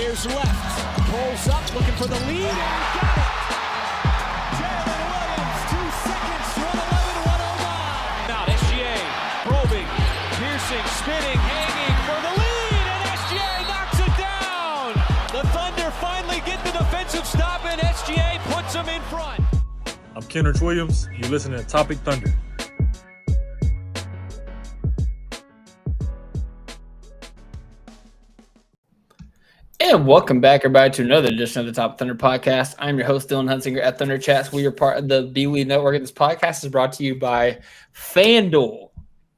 Ayers left, pulls up, looking for the lead, and got it. Jalen Williams, 2 seconds, 1:11, 1:09. Now SGA, probing, piercing, spinning, hanging for the lead, and SGA knocks it down. The Thunder finally get the defensive stop, and SGA puts them in front. I'm Kenrich Williams. You're listening to Topic Thunder. And welcome back, everybody, to another edition of the Top Thunder Podcast. I'm your host, Dylan Hunsinger at Thunder Chats. We are part of the B-League Network, and this podcast is brought to you by FanDuel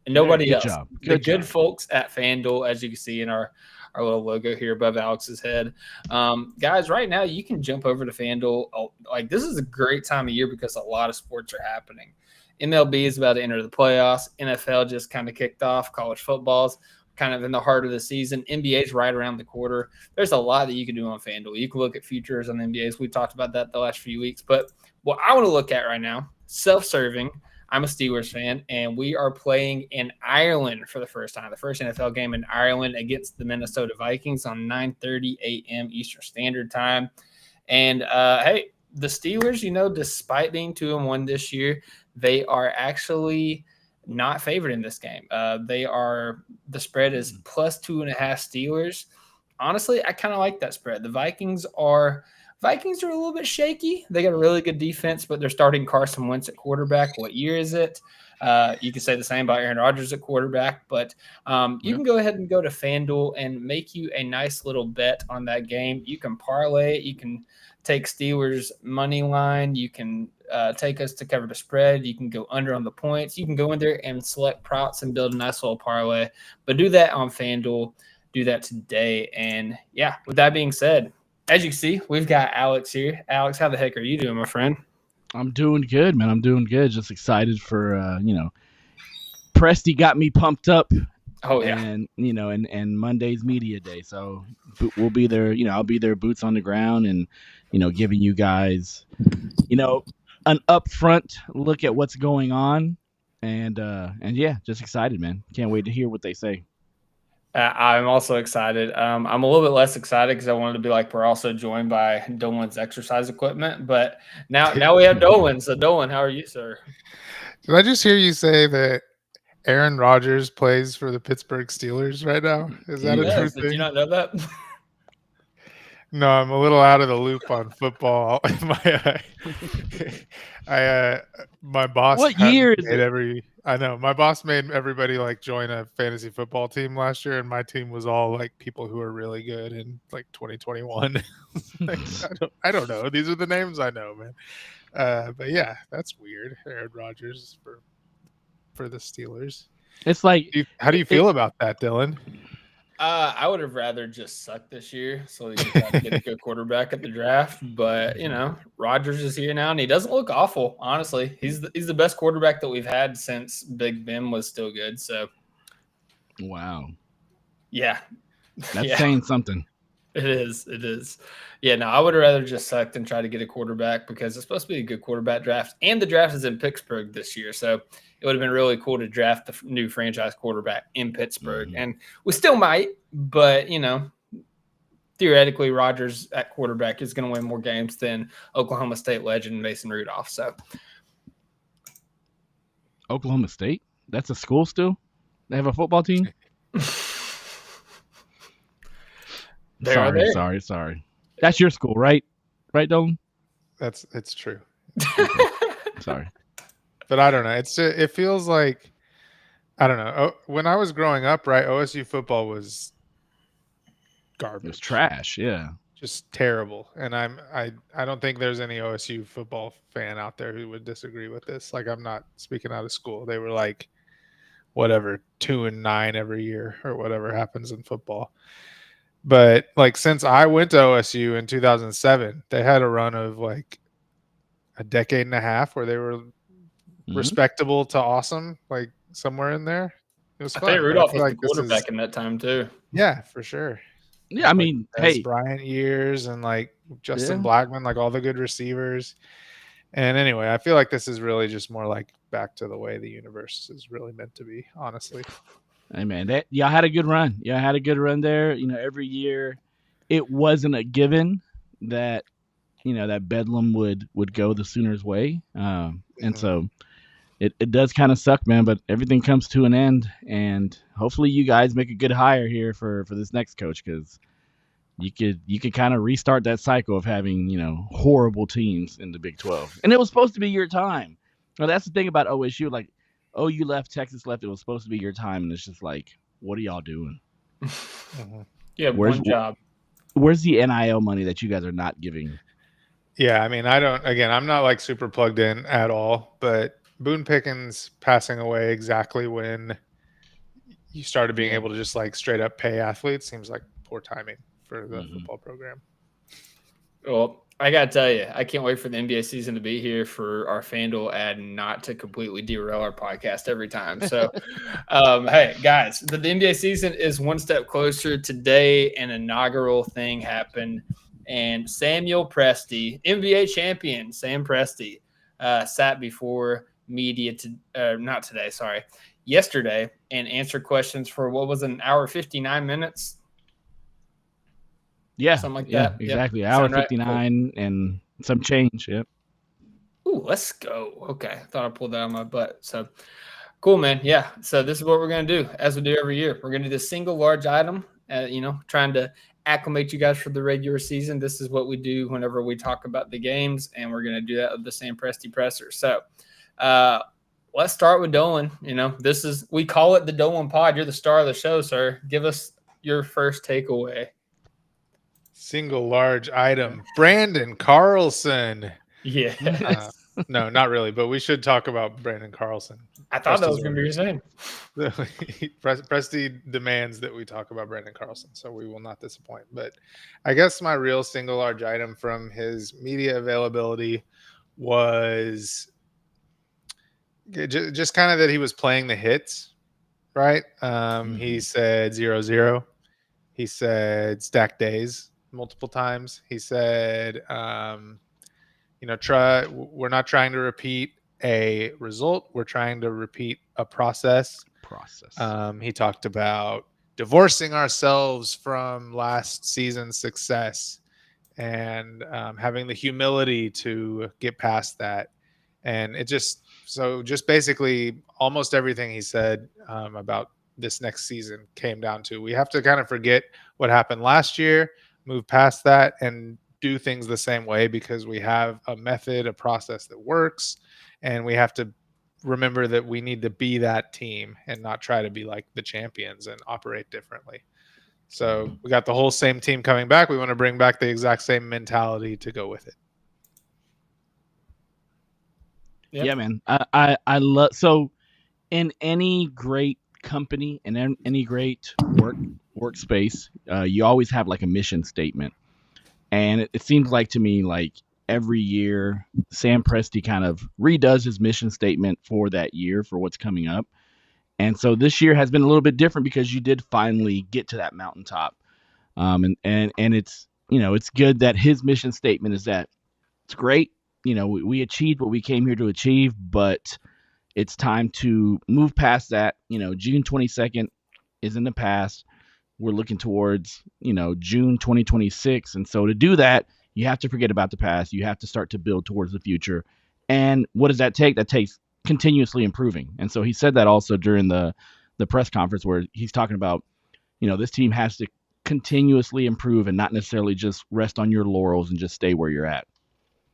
and nobody else. Good folks at FanDuel, as you can see in our little logo here above Alex's head. Guys, right now you can jump over to FanDuel. Like, this is a great time of year because a lot of sports are happening. MLB is about to enter the playoffs. NFL just kind of kicked off. College football's kind of in the heart of the season. NBA's right around the corner. There's a lot that you can do on FanDuel. You can look at futures on the NBAs. We talked about that the last few weeks. But what I want to look at right now, self-serving. I'm a Steelers fan, and we are playing in Ireland for the first time. The first NFL game in Ireland against the Minnesota Vikings on 9:30 a.m. Eastern Standard Time. And, hey, the Steelers, despite being 2-1 this year, they are actually – not favored in this game. The spread is plus 2.5 Steelers. Honestly, I kind of like that spread. The Vikings are a little bit shaky. They got a really good defense, but they're starting Carson Wentz at quarterback. What year is it? You can say the same about Aaron Rodgers at quarterback, but you can go ahead and go to FanDuel and make you a nice little bet on that game. You can parlay it. You can take Steelers money line. You can take us to cover the spread. You can go under on the points. You can go in there and select props and build a nice little parlay. But do that on FanDuel. Do that today. And, yeah, with that being said, as you can see, we've got Alex here. Alex, how the heck are you doing, my friend? I'm doing good, man. I'm doing good. Just excited for, Presti got me pumped up. Oh, yeah. And, and Monday's media day. So we'll be there. I'll be there, boots on the ground and, giving you guys, an upfront look at what's going on. And yeah, just excited, man. Can't wait to hear what they say. I'm also excited. I'm a little bit less excited because I wanted to be like, we're also joined by Dolan's exercise equipment, but now we have Dolan. So Dolan, how are you, sir? Did I just hear you say that Aaron Rodgers plays for the Pittsburgh Steelers right now? Is that a true thing? Did you not know that? No, I'm a little out of the loop on football. My boss. What year is it? I know my boss made everybody join a fantasy football team last year, and my team was all people who are really good in 2021. I don't know. These are the names I know, man. But yeah, that's weird. Aaron Rodgers for the Steelers. It's like, how do you feel about that, Dylan? I would have rather just sucked this year so you could get a good quarterback at the draft. But, Rodgers is here now, and he doesn't look awful, honestly. He's the best quarterback that we've had since Big Ben was still good. So, wow. Yeah. That's saying something. It is. Yeah, no, I would have rather just sucked and try to get a quarterback because it's supposed to be a good quarterback draft. And the draft is in Pittsburgh this year. So it would have been really cool to draft the new franchise quarterback in Pittsburgh. Mm-hmm. And we still might, but, theoretically, Rodgers at quarterback is going to win more games than Oklahoma State legend Mason Rudolph. So Oklahoma State? That's a school still? They have a football team? Sorry. That's your school, right? Right, Dolan? It's true. Okay. Sorry. But I don't know. It feels like, I don't know. When I was growing up, right, OSU football was garbage. It was trash, yeah. Just terrible. And I don't think there's any OSU football fan out there who would disagree with this. I'm not speaking out of school. They were 2-9 every year or whatever happens in football. But since I went to OSU in 2007, they had a run of a decade and a half where they were respectable to awesome, somewhere in there. It was fun. I think Rudolph was the quarterback in that time too. Yeah, for sure. Yeah, I mean, hey, Bryant years and Justin Blackman, all the good receivers. And anyway, I feel like this is really just more back to the way the universe is really meant to be, honestly. Hey man, y'all had a good run. Y'all had a good run there. Every year it wasn't a given that that Bedlam would go the Sooners' way, and so it does kind of suck, man. But everything comes to an end, and hopefully you guys make a good hire here for this next coach, because you could kind of restart that cycle of having horrible teams in the Big 12, and it was supposed to be your time. Well, that's the thing about OSU, like OU left, Texas left. It was supposed to be your time, and it's just like, what are y'all doing? Yeah, one job. Where's the NIL money that you guys are not giving? Yeah, I mean, I'm not like super plugged in at all, but Boone Pickens passing away exactly when you started being able to just like straight up pay athletes seems like poor timing for the football program. Well, I got to tell you, I can't wait for the NBA season to be here for our FanDuel ad not to completely derail our podcast every time. So, hey, guys, the NBA season is one step closer. Today, an inaugural thing happened, and Samuel Presti, NBA champion Sam Presti, sat before media yesterday and answered questions for what was an hour 59 minutes. Yeah, something like that. Exactly. Hour Sound 59 right? Cool. And some change. Yep. Ooh, let's go. Okay. Thought I pulled that out of my butt. So cool, man. Yeah. So this is what we're going to do, as we do every year. We're going to do the single large item, trying to acclimate you guys for the regular season. This is what we do whenever we talk about the games, and we're going to do that with the Sam Presti Presser. So let's start with Dolan. We call it the Dolan Pod. You're the star of the show, sir. Give us your first takeaway. Single large item, Brandon Carlson. Yeah. No, not really, but we should talk about Brandon Carlson. I thought that was going to be your name. Presti demands that we talk about Brandon Carlson, so we will not disappoint. But I guess my real single large item from his media availability was just kind of that he was playing the hits, right? He said 0-0. He said stack days multiple times. He said, we're not trying to repeat a result. We're trying to repeat a process. He talked about divorcing ourselves from last season's success and having the humility to get past that. And just basically almost everything he said about this next season came down to, we have to kind of forget what happened last year, move past that, and do things the same way, because we have a method, a process that works, and we have to remember that we need to be that team and not try to be like the champions and operate differently. So we got the whole same team coming back. We want to bring back the exact same mentality to go with it. Yep. Yeah, man. I love, so in any great company and any great workspace, you always have like a mission statement, and it seems like to me like every year Sam Presti kind of redoes his mission statement for that year for what's coming up. And so this year has been a little bit different because you did finally get to that mountaintop, and it's it's good that his mission statement is that it's great, we achieved what we came here to achieve, but it's time to move past that. June 22nd is in the past. We're looking towards, June 2026. And so to do that, you have to forget about the past. You have to start to build towards the future. And what does that take? That takes continuously improving. And so he said that also during the press conference, where he's talking about, this team has to continuously improve and not necessarily just rest on your laurels and just stay where you're at.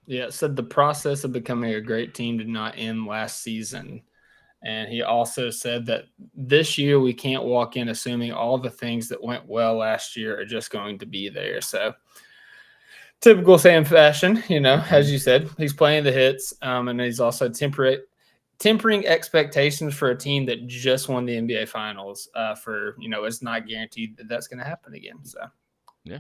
Yeah, said the process of becoming a great team did not end last season. And he also said that this year we can't walk in assuming all the things that went well last year are just going to be there. So typical Sam fashion, as you said, he's playing the hits, and he's also tempering expectations for a team that just won the NBA Finals. It's not guaranteed that that's going to happen again. So, yeah.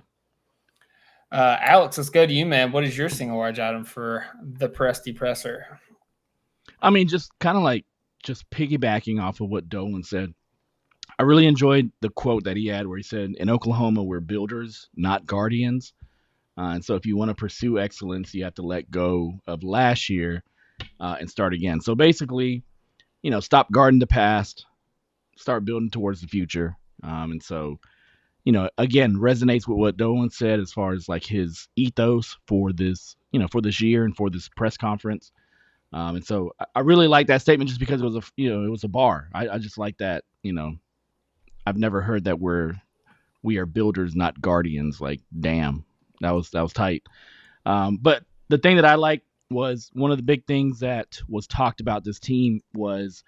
Alex, let's go to you, man. What is your single large item for the Presti Presser? I mean, just kind of like just piggybacking off of what Dolan said. I really enjoyed the quote that he had where he said, in Oklahoma, we're builders, not guardians. And so if you want to pursue excellence, you have to let go of last year and start again. So basically, stop guarding the past, start building towards the future. And so again, resonates with what Dolan said as far as like his ethos for this, for this year and for this press conference. And so I really like that statement just because it was it was a bar. I just like that, I've never heard that we are builders, not guardians. Like, damn, that was tight. But the thing that I like was one of the big things that was talked about this team was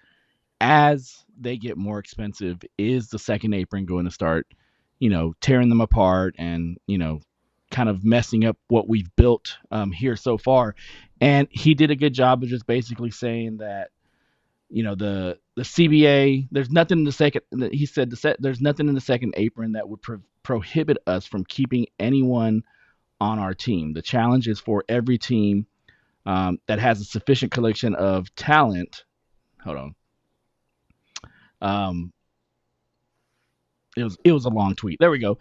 as they get more expensive, is the second apron going to start, tearing them apart and, kind of messing up what we've built here so far. And he did a good job of just basically saying that, the CBA, there's nothing in the second, he said there's nothing in the second apron that would prohibit us from keeping anyone on our team. The challenge is for every team that has a sufficient collection of talent. Hold on. It was a long tweet. There we go.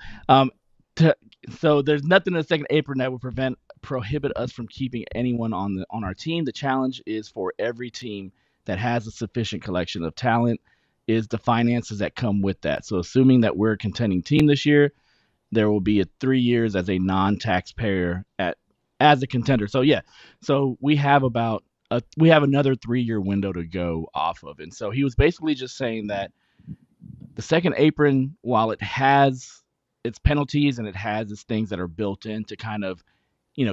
So there's nothing in the second apron that would prohibit us from keeping anyone on our team. The challenge is for every team that has a sufficient collection of talent, is the finances that come with that. So assuming that we're a contending team this year, there will be 3 years as a non-taxpayer as a contender. So yeah, so we have another 3-year window to go off of. And so he was basically just saying that the second apron, while it has its penalties and it has its things that are built in to kind of,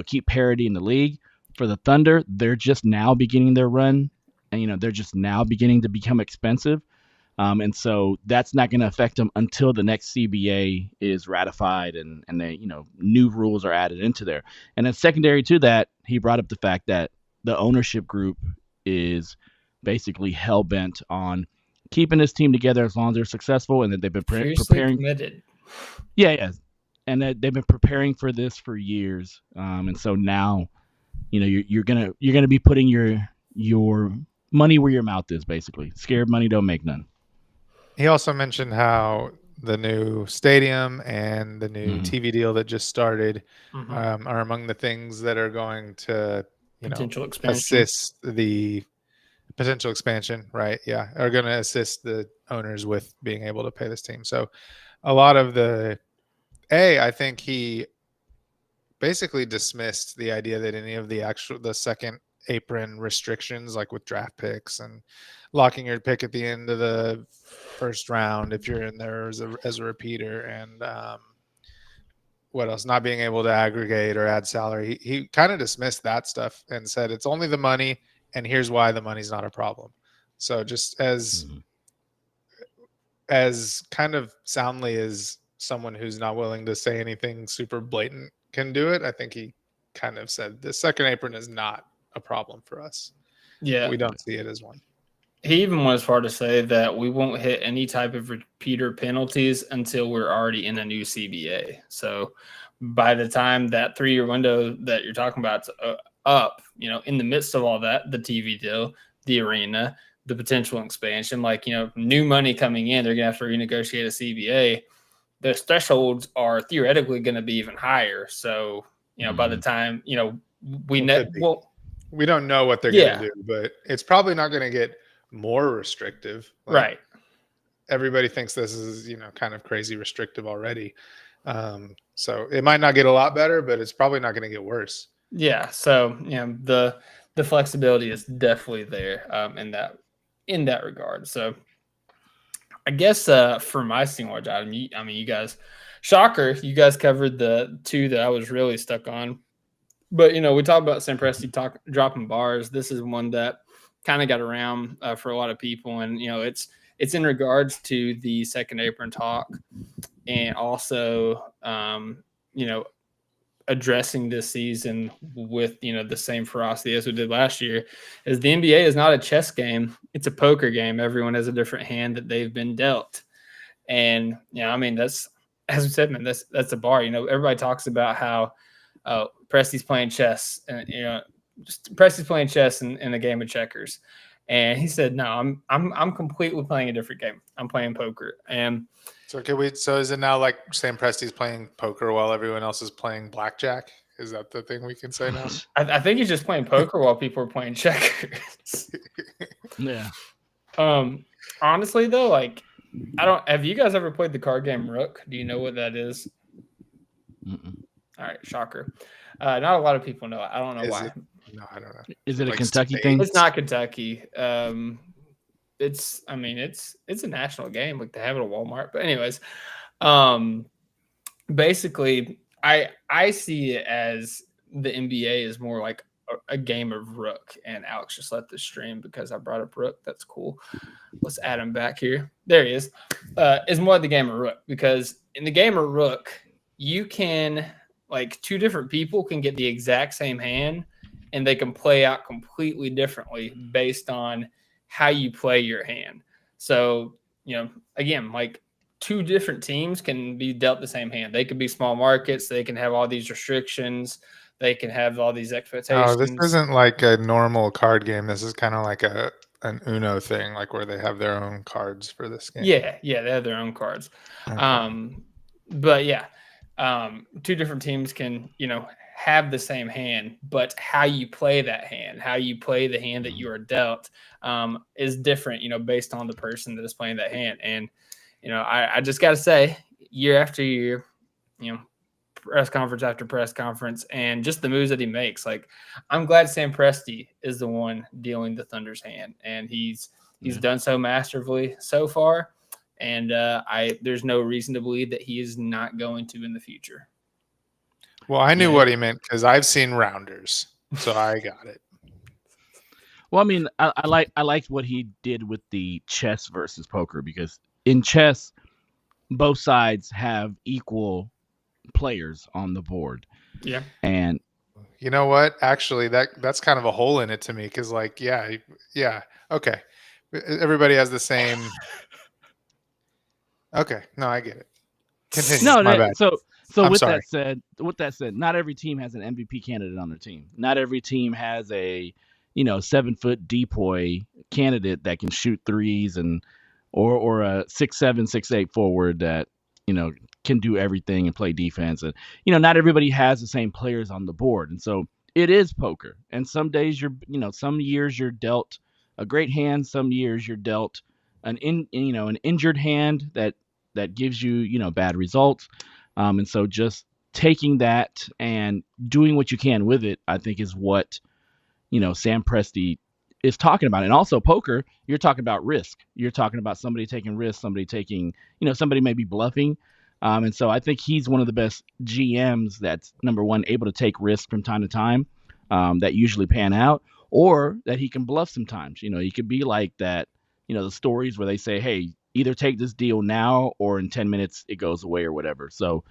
keep parity in the league, for the Thunder, they're just now beginning their run, and they're just now beginning to become expensive. And so that's not going to affect them until the next CBA is ratified and they, new rules are added into there. And then secondary to that, he brought up the fact that the ownership group is basically hell bent on keeping this team together as long as they're successsul, and that they've been preparing. Committed. Yeah, and that they've been preparing for this for years. And so now, you're gonna be putting your money where your mouth is. Basically, scared money don't make none. He also mentioned how the new stadium and the new TV deal that just started are among the things that are going to, assist the potential expansion, right? Yeah, are going to assist the owners with being able to pay this team. So a lot of I think he basically dismissed the idea that any of the second apron restrictions, like with draft picks and locking your pick at the end of the first round if you're in there as a repeater, and what else, not being able to aggregate or add salary, he kind of dismissed that stuff and said it's only the money, and here's why the money's not a problem. So just as kind of soundly as someone who's not willing to say anything super blatant can do it, I think he kind of said the second apron is not a problem for us. Yeah, we don't see it as one. He even went as far to say that we won't hit any type of repeater penalties until we're already in a new CBA. So by the time that 3-year window that you're talking about up, in the midst of all that, the TV deal, the arena, the potential expansion, new money coming in, they're going to have to renegotiate a CBA. The thresholds are theoretically going to be even higher. So, by the time, we don't know what they're going to do, but it's probably not going to get more restrictive. Right. Everybody thinks this is, kind of crazy restrictive already. So it might not get a lot better, but it's probably not going to get worse. Yeah. So, the flexibility is definitely there in that regard. So I guess for my senior item, you guys, shocker, you guys covered the two that I was really stuck on. But, we talked about Sam Presti dropping bars. This is one that kind of got around for a lot of people. And, it's in regards to the second apron talk, and also, addressing this season with, the same ferocity as we did last year, is the NBA is not a chess game. It's a poker game. Everyone has a different hand that they've been dealt. And, that's, as we said, man, that's a bar. Everybody talks about how Presti's playing chess, and Presti's playing chess in a game of checkers. And he said, no, I'm completely playing a different game. I'm playing poker. And so is it now like Sam Presti's playing poker while everyone else is playing blackjack? Is that the thing we can say now? I think he's just playing poker while people are playing checkers. Yeah. Honestly though, Have you guys ever played the card game Rook? Do you know what that is? Mm-mm. All right, shocker. Not a lot of people know it. I don't know why. No, I don't know. Is it a Like Kentucky spades? thing? It's not Kentucky. It's a national game. Like they have it at Walmart. But anyways, basically, I see it as the NBA is more like a game of Rook. And Alex just let this stream because I brought up Rook. That's cool. Let's add him back here. There he is. Is more the game of Rook because in the game of Rook, you can like two different people can get the exact same hand and they can play out completely differently based on how you play your hand. So, again, like two different teams can be dealt the same hand. They could be small markets. They can have all these restrictions. They can have all these expectations. Oh, this isn't like a normal card game. This is kind of like an Uno thing, like where they have their own cards for this game. Yeah, they have their own cards. Okay. But yeah, two different teams can, have the same hand, but how you play that hand, how you play the hand that you are dealt, is different, based on the person that is playing that hand. And, I just got to say, year after year, press conference after press conference, and just the moves that he makes. Like, I'm glad Sam Presti is the one dealing the Thunder's hand, and he's done so masterfully so far. And there's no reason to believe that he is not going to in the future. Well, I knew what he meant because I've seen rounders, so I got it. Well, I mean, I liked what he did with the chess versus poker, because in chess, both sides have equal players on the board. Yeah. And you know what? Actually, that's kind of a hole in it to me because, like, yeah, okay, everybody has the same. Okay, no, I get it. Continue. No, my bad. So I'm with sorry. that said, not every team has an MVP candidate on their team. Not every team has a 7-foot depoy candidate that can shoot threes or a 6'7", 6'8" forward that can do everything and play defense. And not everybody has the same players on the board, and so it is poker. And some days some years you're dealt a great hand, some years you're dealt an injured hand that gives you bad results. And so just taking that and doing what you can with it, I think, is what Sam Presti is talking about. And also poker, you're talking about risk. You're talking about somebody taking risks, somebody taking, somebody may be bluffing. And so I think he's one of the best GMs that's, number one, able to take risks from time to time, that usually pan out, or that he can bluff sometimes. He could be like that, the stories where they say, hey, either take this deal now or in 10 minutes it goes away or whatever. So,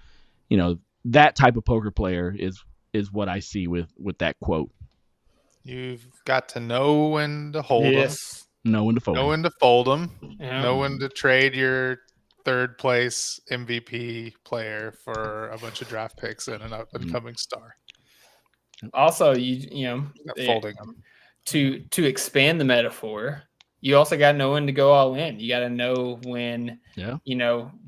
that type of poker player is what I see with that quote. You've got to know when to hold them. Know when to fold them. Know when to fold them. Yeah. Know when to trade your third place MVP player for a bunch of draft picks and an up and coming star. Also, Folding them. To expand the metaphor, you also got to know when to go all in. You got to know when,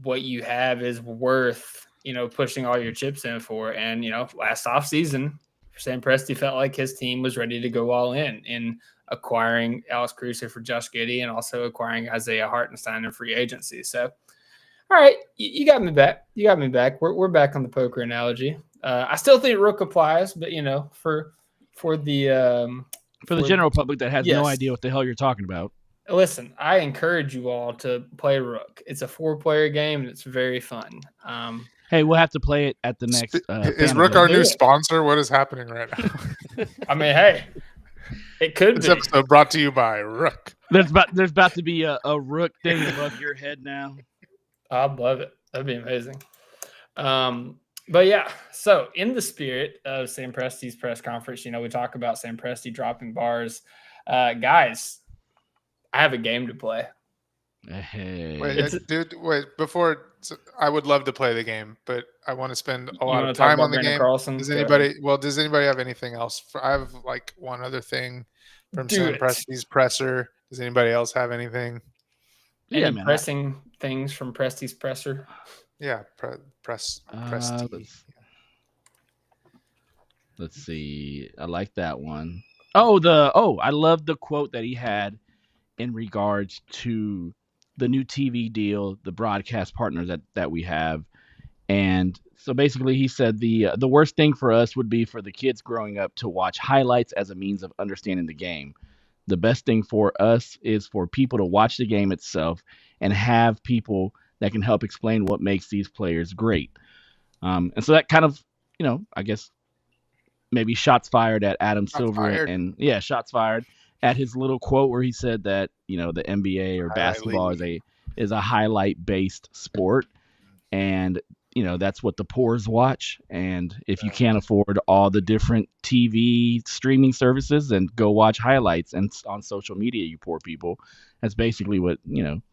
what you have is worth, pushing all your chips in for. And, last offseason, Sam Presti felt like his team was ready to go all in acquiring Alex Caruso for Josh Giddey and also acquiring Isaiah Hartenstein in free agency. So, all right, you got me back. We're back on the poker analogy. I still think Rook applies, but for the general public that has no idea what the hell you're talking about. Listen, I encourage you all to play Rook. It's a 4-player game and it's very fun. Hey, we'll have to play it at the next. Is Rook our new sponsor? What is happening right now? I mean, hey, it could be. This episode brought to you by Rook. There's about to be a Rook thing above your head now. I'd love it. That'd be amazing. But yeah, so in the spirit of Sam Presti's press conference, we talk about Sam Presti dropping bars. Guys, I have a game to play. Hey. Wait, before, I would love to play the game, but I want to spend a lot of time on the game. Carlson? Does anybody have anything else? I have like one other thing from Sam Presti's presser. Does anybody else have anything? Any pressing things from Presti's presser? Yeah, Presti. Let's see. I like that one. I love the quote that he had in regards to the new TV deal, the broadcast partners that we have. And so basically he said the worst thing for us would be for the kids growing up to watch highlights as a means of understanding the game. The best thing for us is for people to watch the game itself and have people that can help explain what makes these players great. And so that kind of, I guess maybe shots fired at Adam Silver and shots fired at his little quote where he said that, the NBA or basketball is a highlight based sport. And, that's what the poors watch. And if you can't afford all the different TV streaming services, then go watch highlights and on social media, you poor people. That's basically what Sam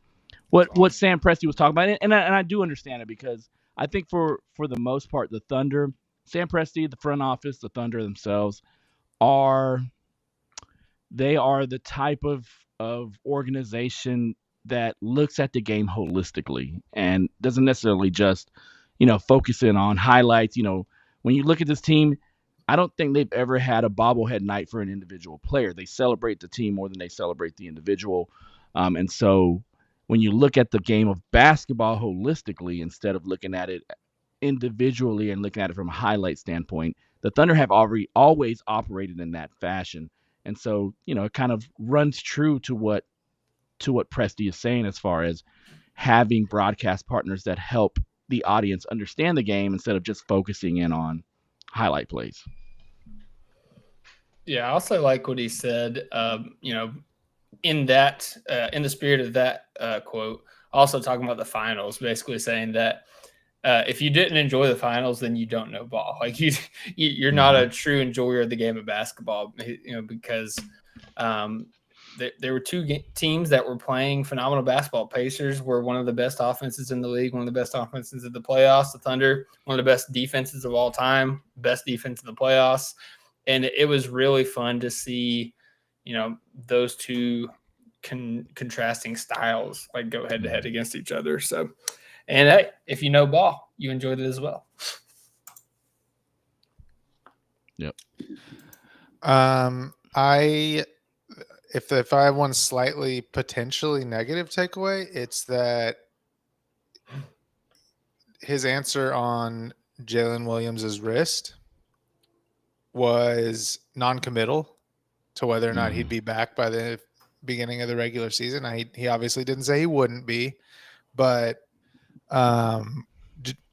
Presti was talking about. And I do understand it, because I think for the most part, the Thunder, Sam Presti, the front office, the Thunder themselves they are the type of organization that looks at the game holistically and doesn't necessarily just, focus in on highlights. When you look at this team, I don't think they've ever had a bobblehead night for an individual player. They celebrate the team more than they celebrate the individual. And so when you look at the game of basketball holistically, instead of looking at it individually and looking at it from a highlight standpoint, the Thunder have always operated in that fashion. And so, it kind of runs true to what Presti is saying, as far as having broadcast partners that help the audience understand the game instead of just focusing in on highlight plays. Yeah, I also like what he said, in the spirit of that quote, also talking about the finals, basically saying that if you didn't enjoy the finals, then you don't know ball. Like you're not a true enjoyer of the game of basketball, because there were two teams that were playing phenomenal basketball. Pacers were one of the best offenses in the league, one of the best offenses in the playoffs. The Thunder, one of the best defenses of all time, best defense in the playoffs. And it was really fun to see, those two contrasting styles like go head to head against each other. So, and hey, if you know ball, you enjoyed it as well. Yep. If I have one slightly potentially negative takeaway, it's that his answer on Jalen Williams' wrist was non-committal to whether or not he'd be back by the beginning of the regular season. He obviously didn't say he wouldn't be, but Jalen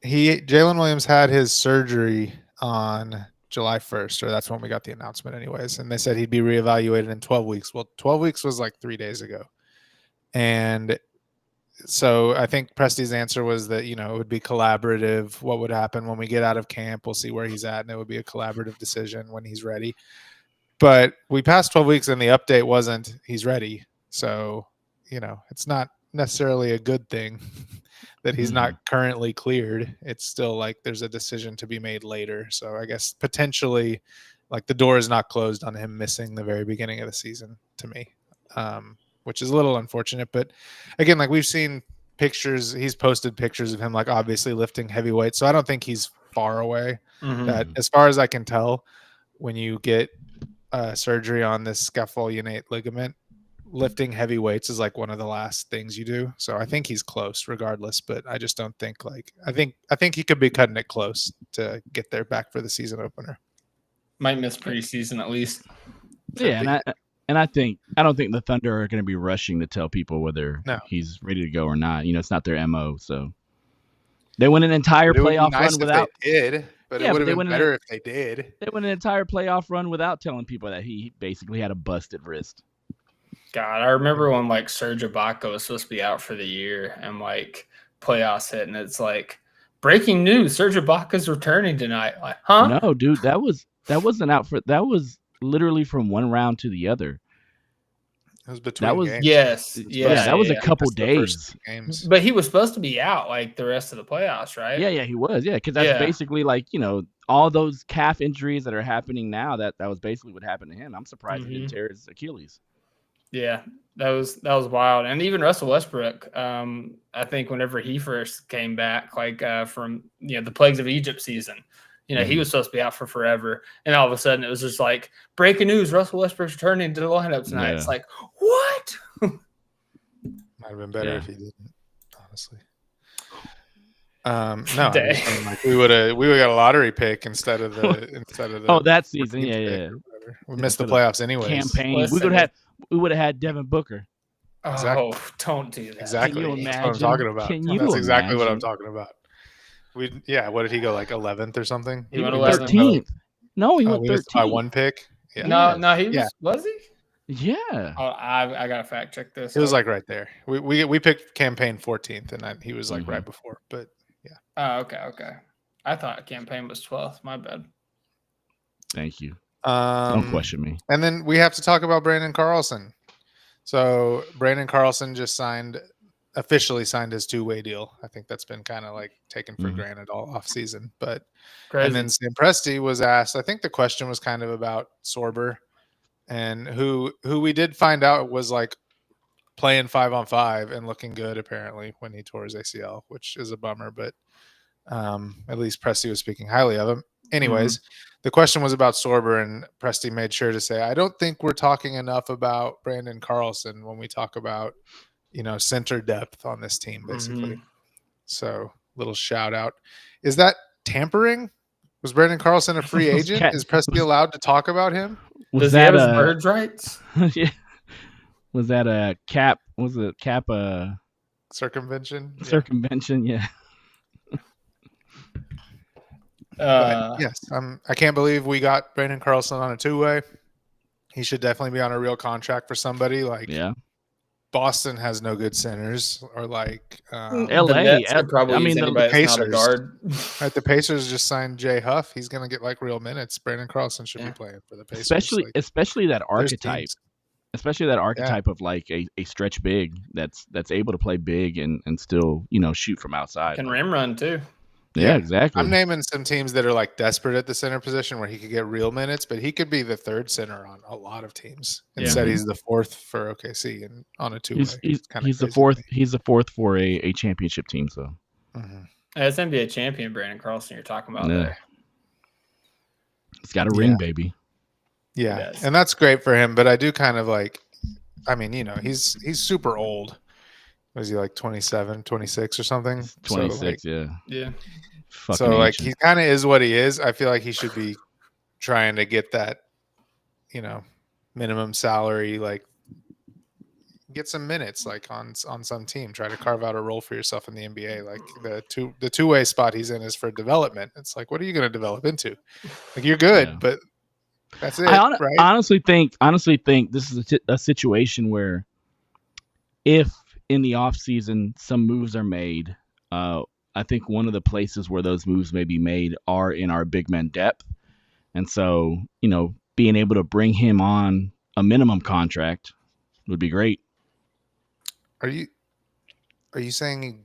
Williams had his surgery on July 1st, or that's when we got the announcement anyways. And they said he'd be reevaluated in 12 weeks. Well, 12 weeks was like 3 days ago. And so I think Presti's answer was that, it would be collaborative. What would happen when we get out of camp? We'll see where he's at, and it would be a collaborative decision when he's ready. But we passed 12 weeks and the update wasn't he's ready. So, it's not necessarily a good thing that he's not currently cleared. It's still like there's a decision to be made later. So I guess potentially like the door is not closed on him missing the very beginning of the season to me, which is a little unfortunate. But again, like we've seen pictures, he's posted pictures of him like obviously lifting heavy weights. So I don't think he's far away. That as far as I can tell, when you get surgery on this scapholunate ligament, lifting heavy weights is like one of the last things you do. So I think he's close regardless, but I just don't think I think he could be cutting it close to get there back for the season opener. Might miss preseason at least. Yeah, and I don't think the Thunder are going to be rushing to tell people whether he's ready to go or not. It's not their MO. So they went an entire playoff run without. They did, but it would have been better if they did. They went an entire playoff run without telling people that he basically had a busted wrist. God, I remember when like Serge Ibaka was supposed to be out for the year and like playoffs hit, and it's like breaking news: Serge Ibaka's returning tonight. Like, huh? No, dude, that wasn't out for. That was literally from one round to the other. It was between. That was games. Yes. That was a couple days. Games. But he was supposed to be out like the rest of the playoffs, right? Yeah, he was. Yeah, because that's basically like all those calf injuries that are happening now. That was basically what happened to him. I'm surprised he didn't tear his Achilles. Yeah, that was wild. And even Russell Westbrook, I think whenever he first came back, like from the Plagues of Egypt season, he was supposed to be out for forever. And all of a sudden it was just like breaking news, Russell Westbrook's returning to the lineup tonight. Yeah. It's like, what? My have been better Yeah. if he didn't, honestly. No, I'm just saying, like, we would have got a lottery pick instead of the Oh, that season, 14th yeah, pick yeah. or whatever. We missed the For playoffs anyways. Campaign. Listen, We would have had Devin Booker. Exactly. Oh, don't do that. Exactly. Can you That's what I'm talking about. Can you That's exactly what I'm imagine? talking about. What did he go, like 11th or something? He went He 11th. went 13th. No, he went We missed by 13th. one pick. Yeah. No, he was he? Yeah. Oh, I gotta fact check this. It was like right there. We picked campaign 14th, and he was like right before. But yeah. Oh, okay. I thought campaign was 12th. My bad. Thank you. Don't question me. And then we have to talk about Brandon Carlson. So Brandon Carlson just officially signed his 2-way deal. I think that's been kind of like taken for granted all off season. But Crazy. And then Sam Presti was asked. I think the question was kind of about Sorber, and who we did find out was like playing 5-on-5 and looking good apparently when he tore his ACL, which is a bummer. But at least Presti was speaking highly of him. Anyways, the question was about Sorber, and Presti made sure to say, I don't think we're talking enough about Brandon Carlson when we talk about, center depth on this team, basically. So little shout out. Is that tampering? Was Brandon Carlson a free agent? Is Presti allowed to talk about him? Does he have his birds rights? Yeah. Was that a cap? Was it cap? Circumvention? Circumvention, yeah. Yes, I can't believe we got Brandon Carlson on a 2-way. He should definitely be on a real contract for somebody. Like, Boston has no good centers, or like LA. Probably the Pacers. Not a guard. Right, the Pacers just signed Jay Huff. He's going to get like real minutes. Brandon Carlson should be playing for the Pacers. Especially that archetype. Especially that archetype of like a stretch big that's able to play big and still shoot from outside. Can rim run too. Yeah, exactly. I'm naming some teams that are like desperate at the center position where he could get real minutes, but he could be the third center on a lot of teams. Instead, he's the fourth for OKC and on a 2-way. He's the fourth. He's the fourth for a championship team. So It's NBA champion Brandon Carlson you're talking about there. He's got a ring, baby. Yeah, and that's great for him. But I do kind of like, he's super old. Was he like 27, 26 or something? 26, yeah. Fucking so like ancient. he kind of is what he is. I feel like he should be trying to get that, minimum salary, like get some minutes, like on some team. Try to carve out a role for yourself in the NBA. Like the 2-way spot he's in is for development. It's like, what are you going to develop into? Like you're good, but that's it. Right? Honestly think this is a situation where if in the offseason some moves are made, I think one of the places where those moves may be made are in our big man depth. And so, being able to bring him on a minimum contract would be great. Are you saying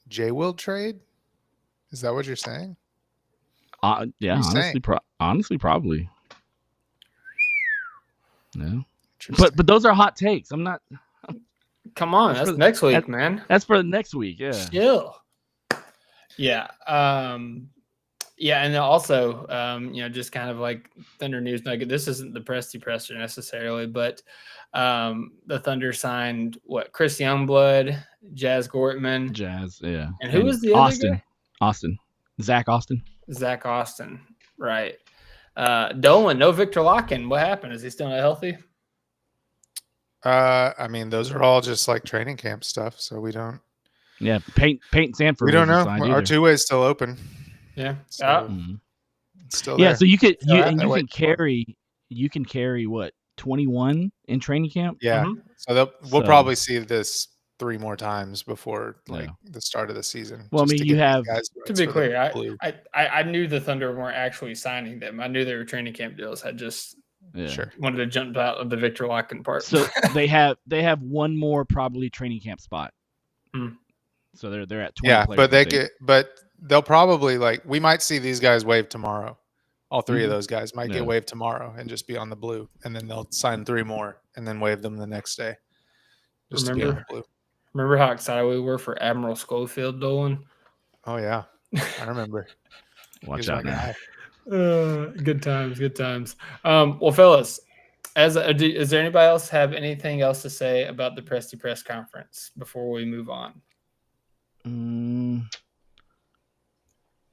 Jay will trade? Is that what you're saying? Yeah, honestly, probably. Yeah. But those are hot takes. I'm not. Come on, that's next week, man. That's for next week. Yeah. Chill. Yeah. And then also, just kind of like Thunder news nugget. This isn't the Presti presser necessarily, but the Thunder signed Chris Youngblood, Jazz Gortman. Yeah. And who was the other guy? Zach Austin. Zach Austin, right. Dolan, no Victor Locken. What happened? Is he still not healthy? Those are all just like training camp stuff, so we don't. Yeah, Peyton Sanford. We don't know. Our 2-way is still open. Yeah, so it's still there. there. So you can carry what 21 in training camp. Yeah, so we'll probably see this 3 more times before the start of the season. Well, you have to be clear. I knew the Thunder weren't actually signing them. I knew they were training camp deals. I just wanted to jump out of the Victor Locken part. So they have one more probably training camp spot. So they're at 20. Yeah, but they'll probably we might see these guys waive tomorrow. All 3 of those guys might get waived tomorrow and just be on the blue, and then they'll sign 3 more and then waive them the next day. Just to be on the blue. Remember how excited we were for Admiral Schofield, Dolan? Oh yeah, I remember. Watch out now. Good times. Well, fellas, Is there anybody else have anything else to say about the Presti Press Conference before we move on?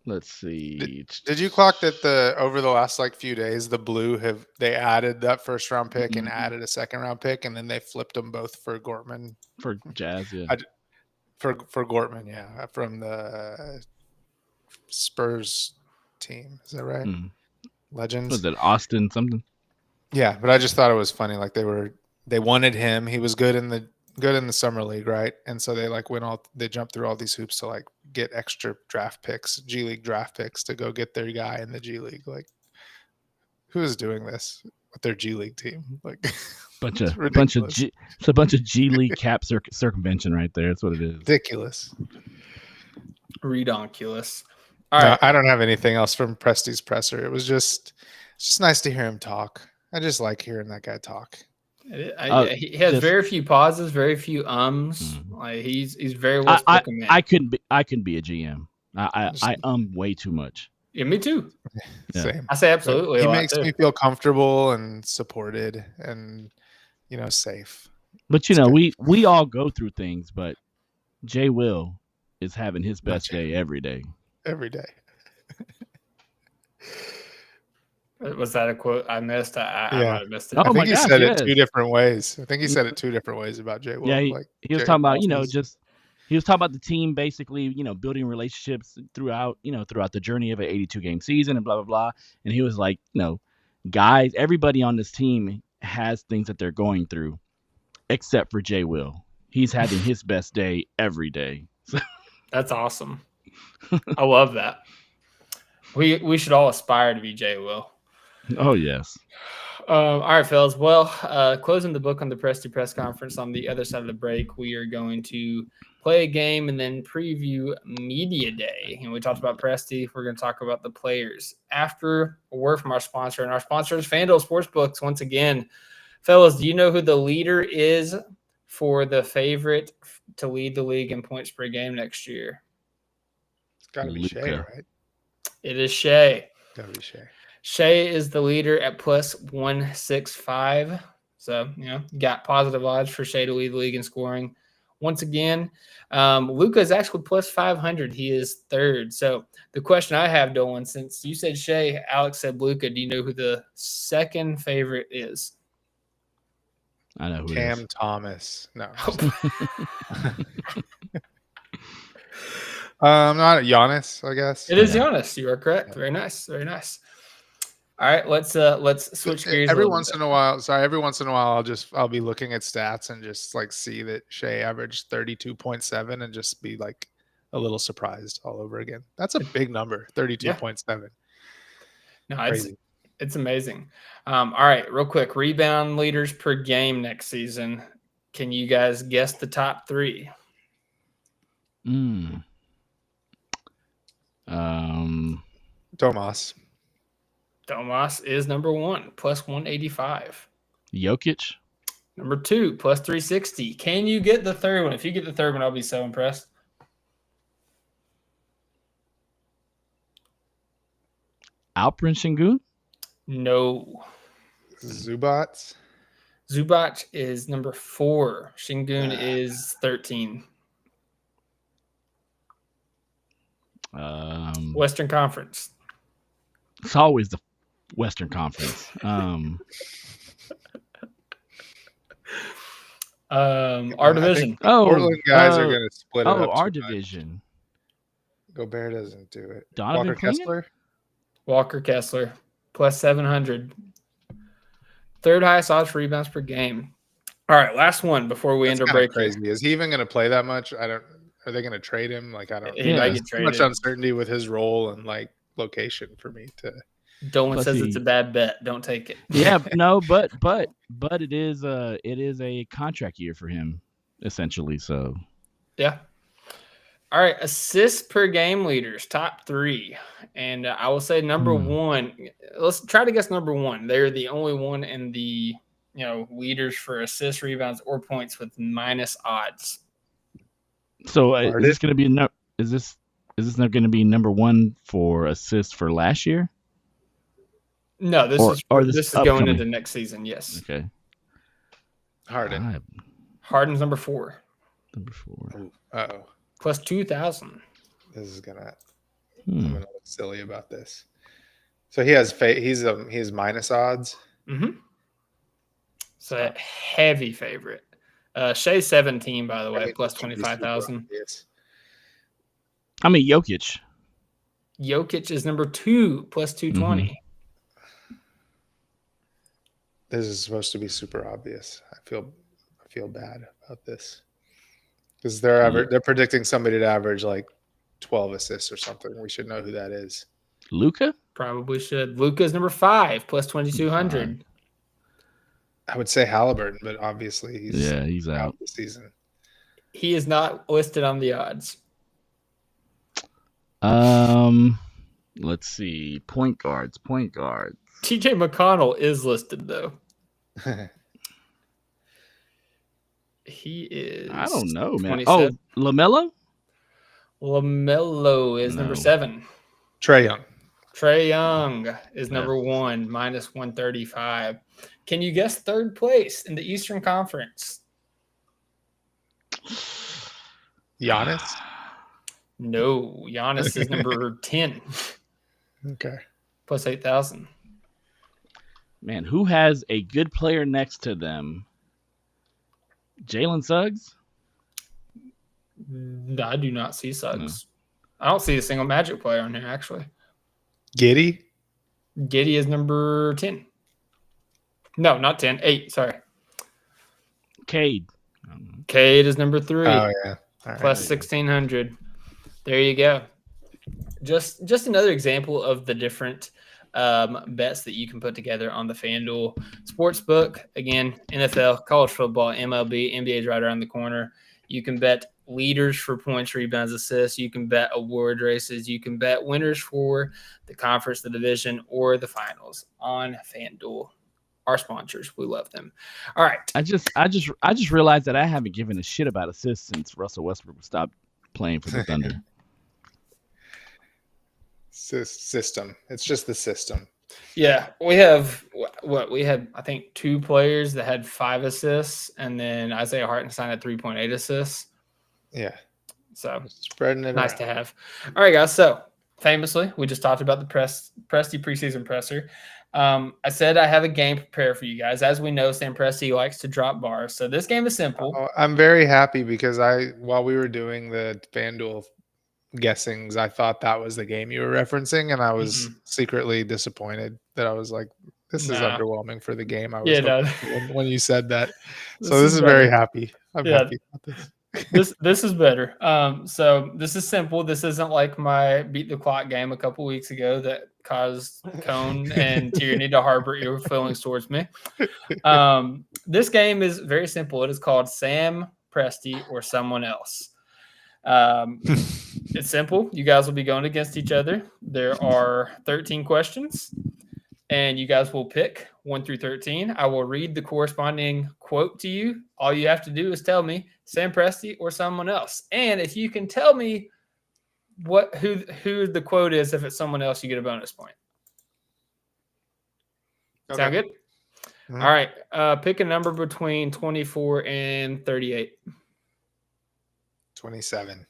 Let's see. Did you clock that over the last few days, the Blue they added that first round pick and added a second round pick, and then they flipped them both for Gortman for Jazz, yeah. For Gortman, yeah, from the Spurs team. Is that right? Legends. Was it Austin something? Yeah, but I just thought it was funny. They wanted him. He was good in the summer league, right? And so they jumped through all these hoops to get extra draft picks, G League draft picks, to go get their guy in the G League. Who is doing this with their G League team? Bunch of G League cap circumvention right there. That's what it is. Ridiculous. Redonkulous. All right. I don't have anything else from Presti's presser. It's just nice to hear him talk. I just like hearing that guy talk. He has very few pauses, very few ums. He's very well spoken man. I couldn't be a GM. I way too much. Yeah, me too. Yeah. Same. I say absolutely. He makes me feel comfortable and supported and safe. But we all go through things, but Jay Will is having his best day every day. Every day. Was that a quote I missed? I might have missed it. Oh, I think he said it yes. 2 different ways. I think he said it 2 different ways about Jay Will. Yeah, he was talking about, he was talking about the team basically, building relationships throughout the journey of an 82-game season and blah, blah, blah. And he was like, guys, everybody on this team has things that they're going through except for Jay Will. He's having his best day every day. That's awesome. I love that. We should all aspire to be Jay Will. Oh, yes. All right, fellas. Well, closing the book on the Presti Press Conference, on the other side of the break, we are going to play a game and then preview Media Day. And we talked about Presti. We're going to talk about the players after a word from our sponsor. And our sponsor is FanDuel Sportsbooks once again. Fellas, do you know who the leader is for the favorite to lead the league in points per game next year? It's got to be Shea, right? It is Shea. Got to be Shea. Shea is the leader at plus 165. So, got positive odds for Shea to lead the league in scoring. Once again, Luka is actually plus 500. He is third. So the question I have, Dolan, since you said Shea, Alex said Luka, do you know who the second favorite is? I know who Cam it is. Thomas. No. Not Giannis, I guess. It is Giannis. You are correct. Very nice. Very nice. All right, let's switch gears. Every once in a while, I'll be looking at stats and just see that Shea averaged 32.7 and just be a little surprised all over again. That's a big number, 32.7. No, it's amazing. All right, real quick, rebound leaders per game next season. Can you guys guess the top 3? Tomas is number 1, plus 185. Jokic. Number 2, plus 360. Can you get the third one? If you get the third one, I'll be so impressed. Alperen Şengün? No. Zubac is number 4. Şengün is 13. Western Conference. It's always the Western Conference. Our division. Portland guys are going to split it up. Oh, our division. Gobert doesn't do it. Donovan Kessler? Walker Kessler, plus 700. Third highest odds for rebounds per game. All right, last one before we end our break. Crazy. Is he even going to play that much? Are they going to trade him? I don't know. There's too much uncertainty with his role and location for me to. Dolan says it's a bad bet. Don't take it. Yeah, no, but it is a contract year for him, essentially. So yeah. All right, assists per game leaders, top 3, and I will say number 1. Let's try to guess number 1. They're the only one in the leaders for assists, rebounds, or points with minus odds. So is this going to be is this not going to be number 1 for assists for last year? No, this is going upcoming? into next season. Yes. Okay. Harden. Harden's number 4. Number 4. Uh-oh. Plus 2,000. This is gonna. I'm gonna look silly about this. So he has he's minus odds. Mm-hmm. So a heavy favorite. Shea 17, by the way, plus 25,000. I mean, Jokic. Jokic is number 2, plus 220. Mm-hmm. This is supposed to be super obvious. I feel bad about this because they're predicting somebody to average like 12 assists or something. We should know who that is. Luka? Probably should. Luka's number 5, plus 2,200. I would say Halliburton, but obviously he's out this season. He is not listed on the odds. Let's see. Point guards. TJ McConnell is listed though. He is. I don't know, man. 27. Oh, LaMelo? LaMelo is number 7. Trae Young is number 1, minus 135. Can you guess third place in the Eastern Conference? Giannis? No, Giannis is number 10. Okay. Plus 8,000. Man, who has a good player next to them? Jalen Suggs? I do not see Suggs. No. I don't see a single Magic player on here, actually. Giddey is number 10. No, not 10. 8, sorry. Cade is number 3. Oh, yeah. All plus 1,600. There you go. Just another example of the different bets that you can put together on the FanDuel Sportsbook. Again, NFL, college football, MLB, NBA is right around the corner. You can bet leaders for points, rebounds, assists. You can bet award races. You can bet winners for the conference, the division, or the finals on FanDuel. Our sponsors, we love them. All right. I just realized that I haven't given a shit about assists since Russell Westbrook stopped playing for the Thunder. System. It's just the system. Yeah, we have we had I think 2 players that had 5 assists, and then Isaiah Hartenstein had 3.8 assists. Yeah, so spreading it. Nice to have. All right, guys. So famously, we just talked about the Presti preseason presser. I said I have a game prepared for you guys. As we know, Sam Presti likes to drop bars, so this game is simple. I'm very happy because while we were doing the FanDuel guessings, I thought that was the game you were referencing, and I was secretly disappointed that I was like, this is underwhelming for the game. I was when you said that. So this is very happy. I'm happy about this. This is better. So this is simple. This isn't like my beat the clock game a couple weeks ago that caused Cone and Tierney to harbor ill feelings towards me. This game is very simple. It is called Sam Presti or Someone Else. It's simple. You guys will be going against each other. There are 13 questions, and you guys will pick 1 through 13. I will read the corresponding quote to you. All you have to do is tell me Sam Presti or someone else. And if you can tell me who the quote is, if it's someone else, you get a bonus point. Okay. Sound good? Mm-hmm. All right. Pick a number between 24 and 38. 27.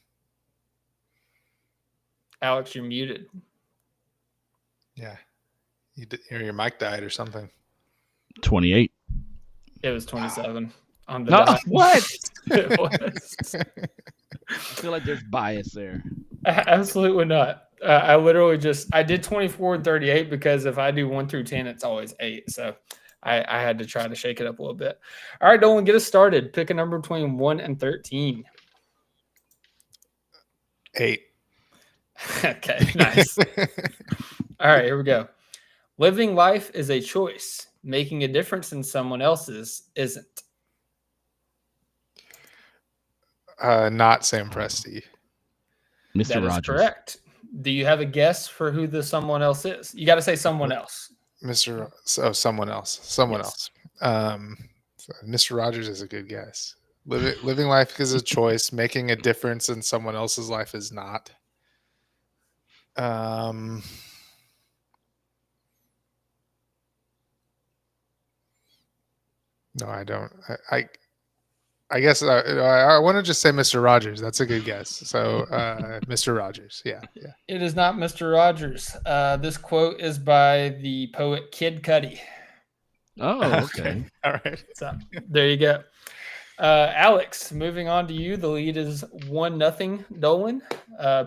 Alex, you're muted. Yeah. Your mic died or something. 28. It was 27 on the dot. What? It was. I feel like there's bias there. Absolutely not. I literally I did 24 and 38 because if I do 1 through 10, it's always 8. So I had to try to shake it up a little bit. All right, Dolan, get us started. Pick a number between 1 and 13. 8. Okay, nice. All right, here we go. Living life is a choice. Making a difference in someone else's isn't. Not Sam Presti. Mr. That Rogers. is correct. Do you have a guess for who the someone else is? You got to say someone else. Someone else. Someone else. Mr. Rogers is a good guess. Living life is a choice. Making a difference in someone else's life is not. No, I don't. I guess I want to just say Mr. Rogers. That's a good guess. So Mr. Rogers. Yeah. It is not Mr. Rogers. This quote is by the poet Kid Cudi. Oh, okay. All right. So there you go. Alex, moving on to you. The lead is 1-0. Dolan.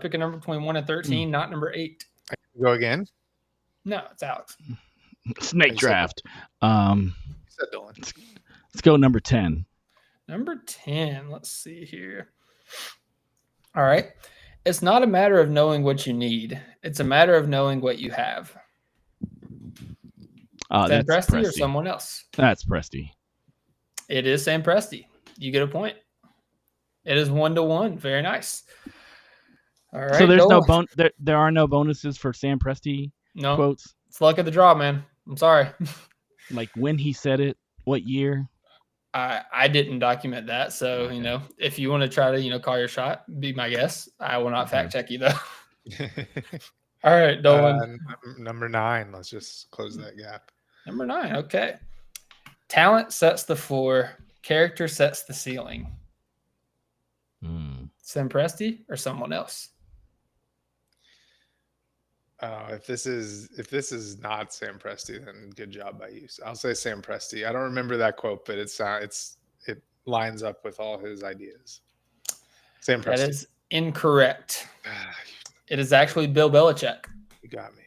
Pick a number between 1 and 13, not number 8. Go again. No, it's Alex. Snake draft. You said Dolan. Let's go number 10. Number 10. Let's see here. All right. It's not a matter of knowing what you need. It's a matter of knowing what you have. Sam That's Presti or Presti. someone else? That's Presti. It is Sam Presti. You get a point. It is 1-1. Very nice. All right. So there's Dolan. there are no bonuses for Sam Presti No. quotes. It's luck of the draw, man. I'm sorry. Like when he said it, what year? I didn't document that. So, if you want to try to, call your shot, be my guest. I will not fact check you, though. All right, Dolan. Number 9. Let's just close that gap. Number 9. Okay. Talent sets the floor. Character sets the ceiling. Sam Presti or someone else? If this is not Sam Presti, then good job by you. So I'll say Sam Presti. I don't remember that quote, but it lines up with all his ideas. Sam Presti. That is incorrect. It is actually Bill Belichick. You got me.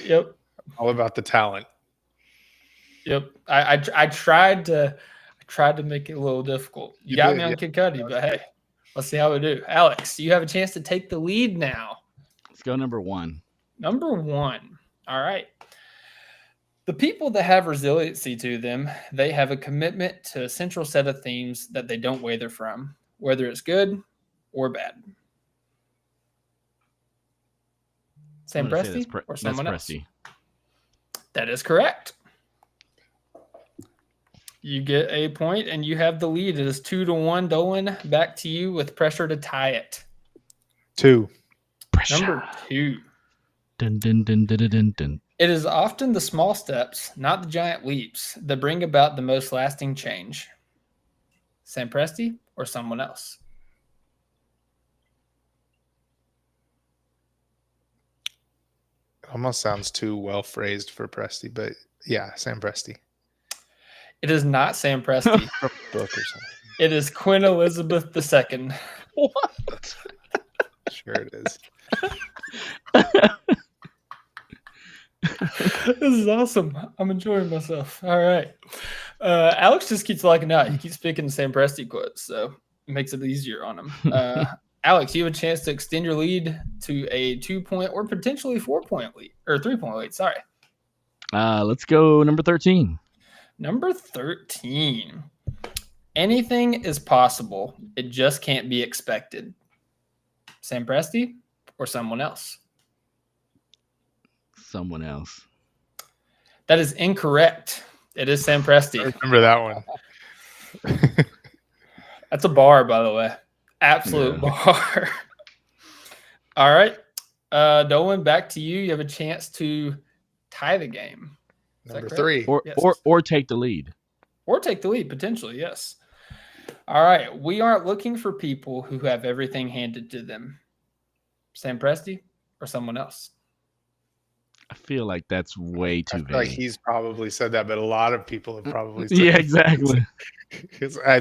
Yep. All about the talent. Yep. I tried to make it a little difficult. You got me on Kid Cudi, but hey, let's see how we do. Alex, you have a chance to take the lead now. Let's go number 1. Number 1. All right. The people that have resiliency to them, they have a commitment to a central set of themes that they don't waver from, whether it's good or bad. Sam Presti or someone else? Presti. That is correct. You get a point, and you have the lead. It is 2-1. Dolan, back to you with pressure to tie it. 2. Pressure. Number 2. Dun, dun, dun, dun, dun, dun, dun. It is often the small steps, not the giant leaps, that bring about the most lasting change. Sam Presti or someone else? It almost sounds too well phrased for Presti, but yeah, Sam Presti. It is not Sam Presti. From a book or something. It is Queen Elizabeth II. What? Sure it is. This is awesome. I'm enjoying myself. All right. Alex just keeps liking out. He keeps picking the Sam Presti quotes, so it makes it easier on him. Alex, you have a chance to extend your lead to a 2-point or potentially 4-point lead, or 3-point lead. Sorry. Let's go number 13. Number 13. Anything is possible. It just can't be expected. Sam Presti or someone else? Someone else. That is incorrect. It is Sam Presti. I remember that one. That's a bar, by the way. Absolute bar. All right. Dolan, back to you. You have a chance to tie the game. Number 3. Or take the lead. Or take the lead, potentially, yes. All right. We aren't looking for people who have everything handed to them. Sam Presti or someone else? I feel like that's way too vague. Like he's probably said that, but a lot of people have probably said Yeah, that. exactly. I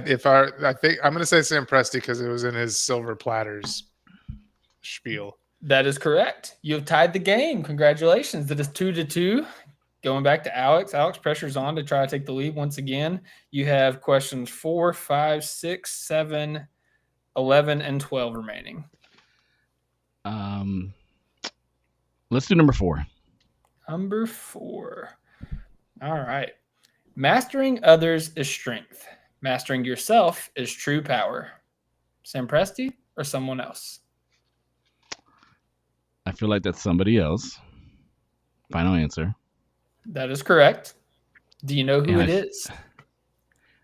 think I'm going to say Sam Presti because it was in his silver platters spiel. That is correct. You have tied the game. Congratulations. It is 2-2. Going back to Alex. Alex, pressure's on to try to take the lead once again. You have questions 4, 5, 6, 7, 11, and 12 remaining. Let's do number 4. Number 4. All right. Mastering others is strength. Mastering yourself is true power. Sam Presti or someone else? I feel like that's somebody else. Final answer. That is correct. Do you know who it is?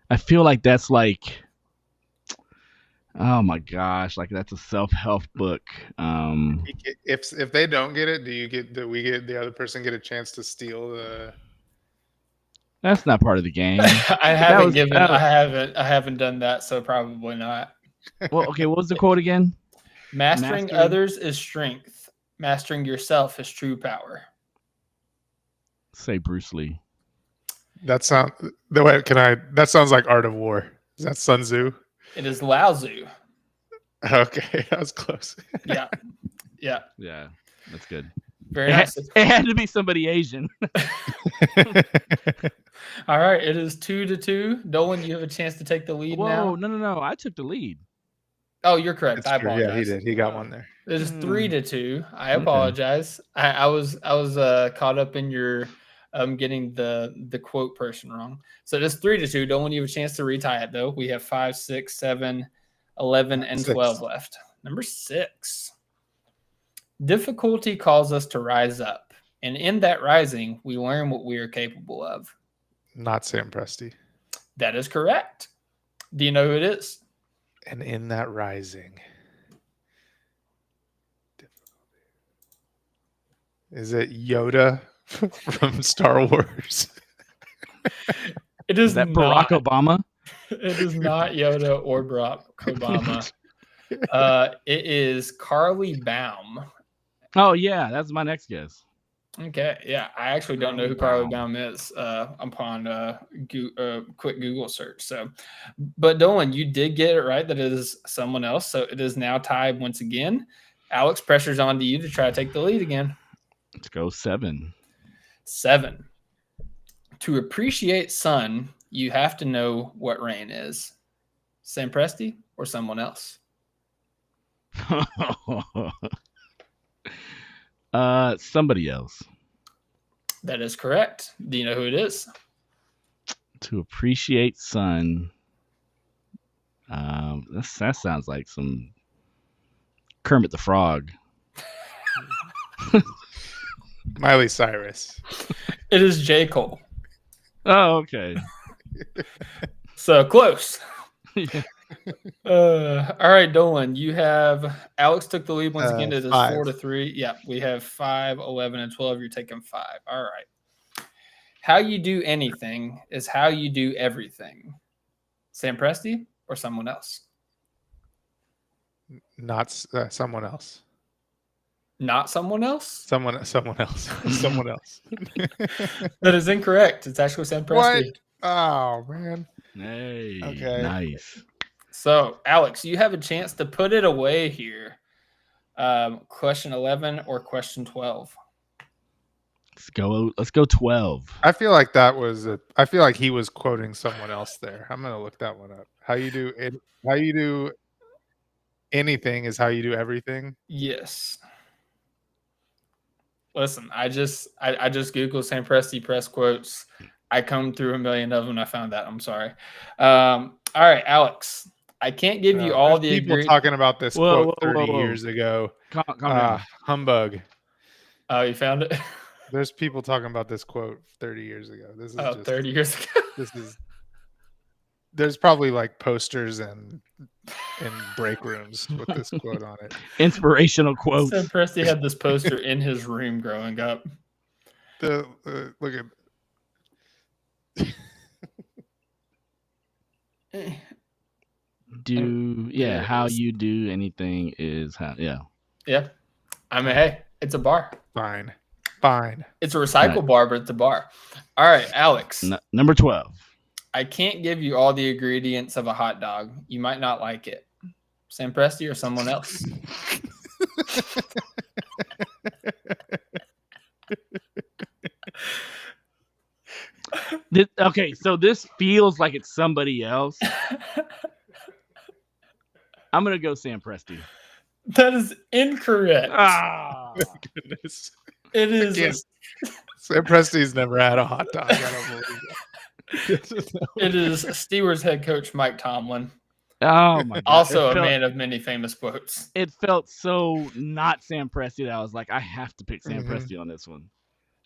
I feel like that's like, oh my gosh, like that's a self-help book. If they don't get it, do we get the other person get a chance to steal the That's not part of the game. I haven't done that, so probably not. Well, okay, what was the quote again? Mastering others is strength. Mastering yourself is true power. Say Bruce Lee. That sounds like Art of War. Is that Sun Tzu? It is Lao Tzu. Okay, that was close. Yeah. Yeah, that's good. Very nice. It had to be somebody Asian. All right, it is 2-2. Dolan, you have a chance to take the lead now. Whoa, no. I took the lead. Oh, you're correct. That's I true. apologize. Yeah, he did. He got one there. It is 3-2. I apologize. I was caught up in your getting the quote person wrong. So it is 3-2. Dolan, you have a chance to retie it though. We have 5, 6, 7, 11, and 12 left. Number 6. Difficulty calls us to rise up, and in that rising, we learn what we are capable of. Not Sam Presti. That is correct. Do you know who it is? And in that rising. Is it Yoda from Star Wars? It is that not, Barack Obama? It is not Yoda or Barack Obama. It is Carly Baum. Oh, yeah, that's my next guess. Okay, yeah, I actually don't know who Carly Baum is upon quick Google search. So, but Dolan, you did get it right. That it is someone else. So it is now tied once again. Alex, pressure's on to you to try to take the lead again. Let's go 7. 7. To appreciate sun, you have to know what rain is. Sam Presti or someone else? Somebody else. That is correct. Do you know who it is? To appreciate sun. That sounds like some Kermit the Frog. Miley Cyrus. It is J. Cole. Oh, okay. So close. Yeah. All right, Dolan, you have Alex took the lead once again. It is 5. 4-3. Yeah, we have 5, 11, and 12. You're taking 5. All right. How you do anything is how you do everything. Sam Presti or someone else? Not someone else. Not someone else? Someone else. Someone else. That is incorrect. It's actually Sam Presti. What? Oh, man. Hey, Okay. Nice. So, Alex, you have a chance to put it away here. Question 11 or question 12? Let's go 12. I feel like I feel like he was quoting someone else there. I'm gonna look that one up. How you do anything is how you do everything. Yes. Listen, I just Googled Sam Presti press quotes. I combed through a million of them and I found that. I'm sorry. All right, Alex. I can't give you all the people talking about this quote 30 years ago. Calm down. Humbug. Oh, you found it? There's people talking about this quote 30 years ago. This is 30 years ago. There's probably like posters and break rooms with this quote on it. Inspirational quotes. Sam Presti had this poster in his room growing up. Look at how you do anything is how Yeah. I mean, hey, it's a bar. Fine. It's a recycle bar, but it's a bar. All right, Alex. Number 12. I can't give you all the ingredients of a hot dog. You might not like it. Sam Presti or someone else? Okay, so this feels like it's somebody else. I'm going to go Sam Presti. That is incorrect. Goodness. It is. Sam Presti's never had a hot dog. I don't believe that. It is Steelers head coach Mike Tomlin. Oh my God. Also a man of many famous quotes. It felt so not Sam Presti that I was like, I have to pick Sam Presti on this one.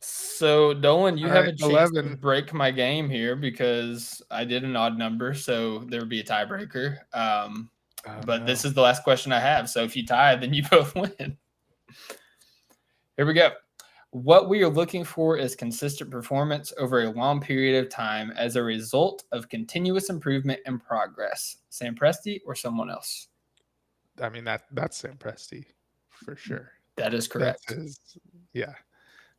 So, Dolan, you have a chance 11. to break my game here because I did an odd number, so there would be a tiebreaker. But this is the last question I have. So if you tie, then you both win. Here we go. What we are looking for is consistent performance over a long period of time as a result of continuous improvement and progress. Sam Presti or someone else? I mean, that's Sam Presti for sure. That is correct.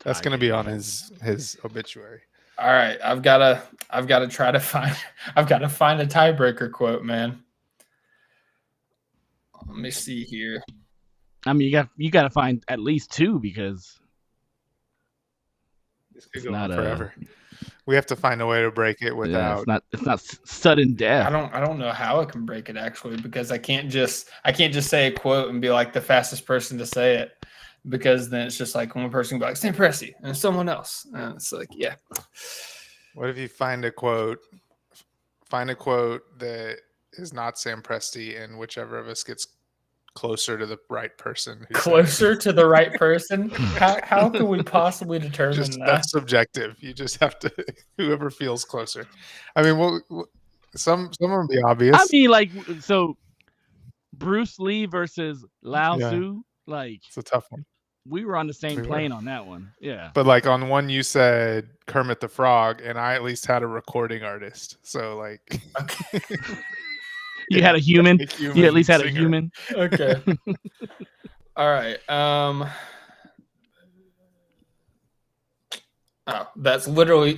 That's going to be on his obituary. All right, I've got to try to find a tiebreaker quote, man. Let me see here. I mean, you got to find at least two because this could go on forever. We have to find a way to break it without. It's not sudden death. I don't know how I can break it actually, because I can't just say a quote and be like the fastest person to say it, because then it's just like one person can be like Sam Presti and someone else, and it's like, yeah. What if you find a quote that is not Sam Presti, and whichever of us gets closer to the right person? Closer to the right person? How can we possibly determine that? That's subjective. You just have to, whoever feels closer. I mean, some of them be obvious. I mean, like, so Bruce Lee versus Lao Tzu, like, it's a tough one. We were on the same plane on that one. Yeah. But like on one you said Kermit the Frog, and I at least had a recording artist. So like you had a human. You at least had a human. Okay. All right. Oh, that's literally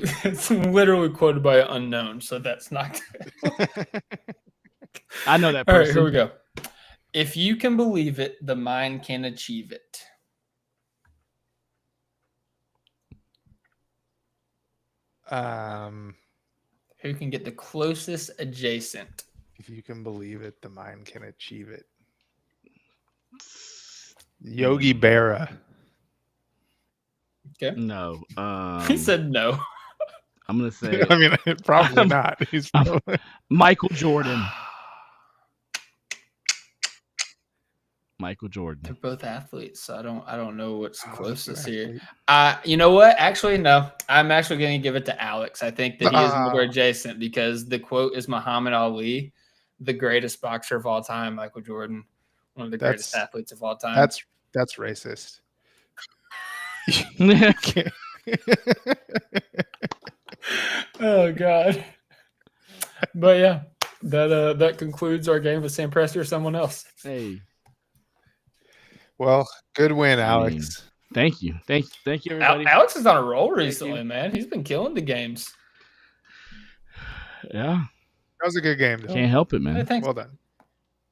quoted by an unknown, so that's not good. I know that person. All right, here we go. If you can believe it, the mind can achieve it. Who can get the closest adjacent? If you can believe it, the mind can achieve it. Yogi Berra. Okay. No. He said no. I'm gonna say. I mean, probably not. He's probably... Michael Jordan. Michael Jordan. They're both athletes, so I don't know what's closest here. You know what? Actually, no. I'm actually going to give it to Alex. I think that he is more adjacent, because the quote is Muhammad Ali, the greatest boxer of all time. Michael Jordan, one of the greatest athletes of all time. That's racist. Oh God. But yeah, that concludes our game with Sam Presti or someone else. Hey. Well, good win, Alex. Thank you, everybody. Alex is on a roll recently, man. He's been killing the games. Yeah, that was a good game. Can't help it, man. Hey, thanks. Well done.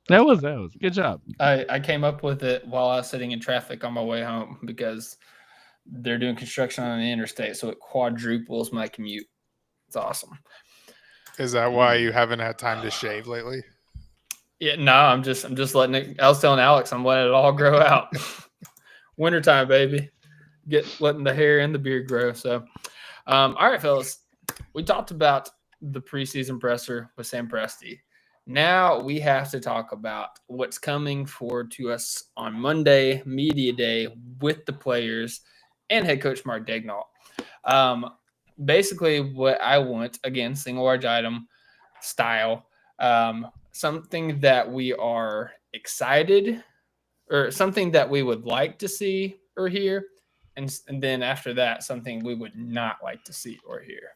That was good job. I came up with it while I was sitting in traffic on my way home, because they're doing construction on the interstate, so it quadruples my commute. It's awesome. Is that why you haven't had time to shave lately? Yeah, no, I'm just letting it. I was telling Alex, I'm letting it all grow out. Wintertime, baby. Letting the hair and the beard grow. So, all right, fellas, we talked about the preseason presser with Sam Presti. Now we have to talk about what's coming forward to us on Monday, media day, with the players and head coach Mark Daigneault. Basically, what I want, again, single large item style. Something that we are excited, or something that we would like to see or hear, and then after that, something we would not like to see or hear.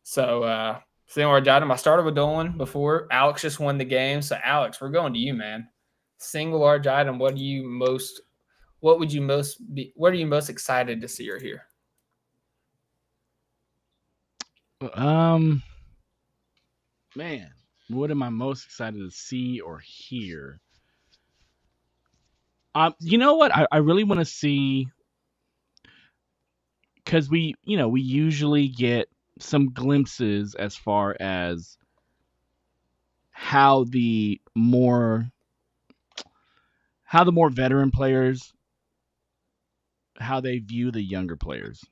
So, single large item, I started with Dolan before. Alex just won the game. So, Alex, we're going to you, man. Single large item, what are you most excited to see or hear? Man. What am I most excited to see or hear? You know what? I really want to see, because we usually get some glimpses as far as how the more veteran players, how they view the younger players.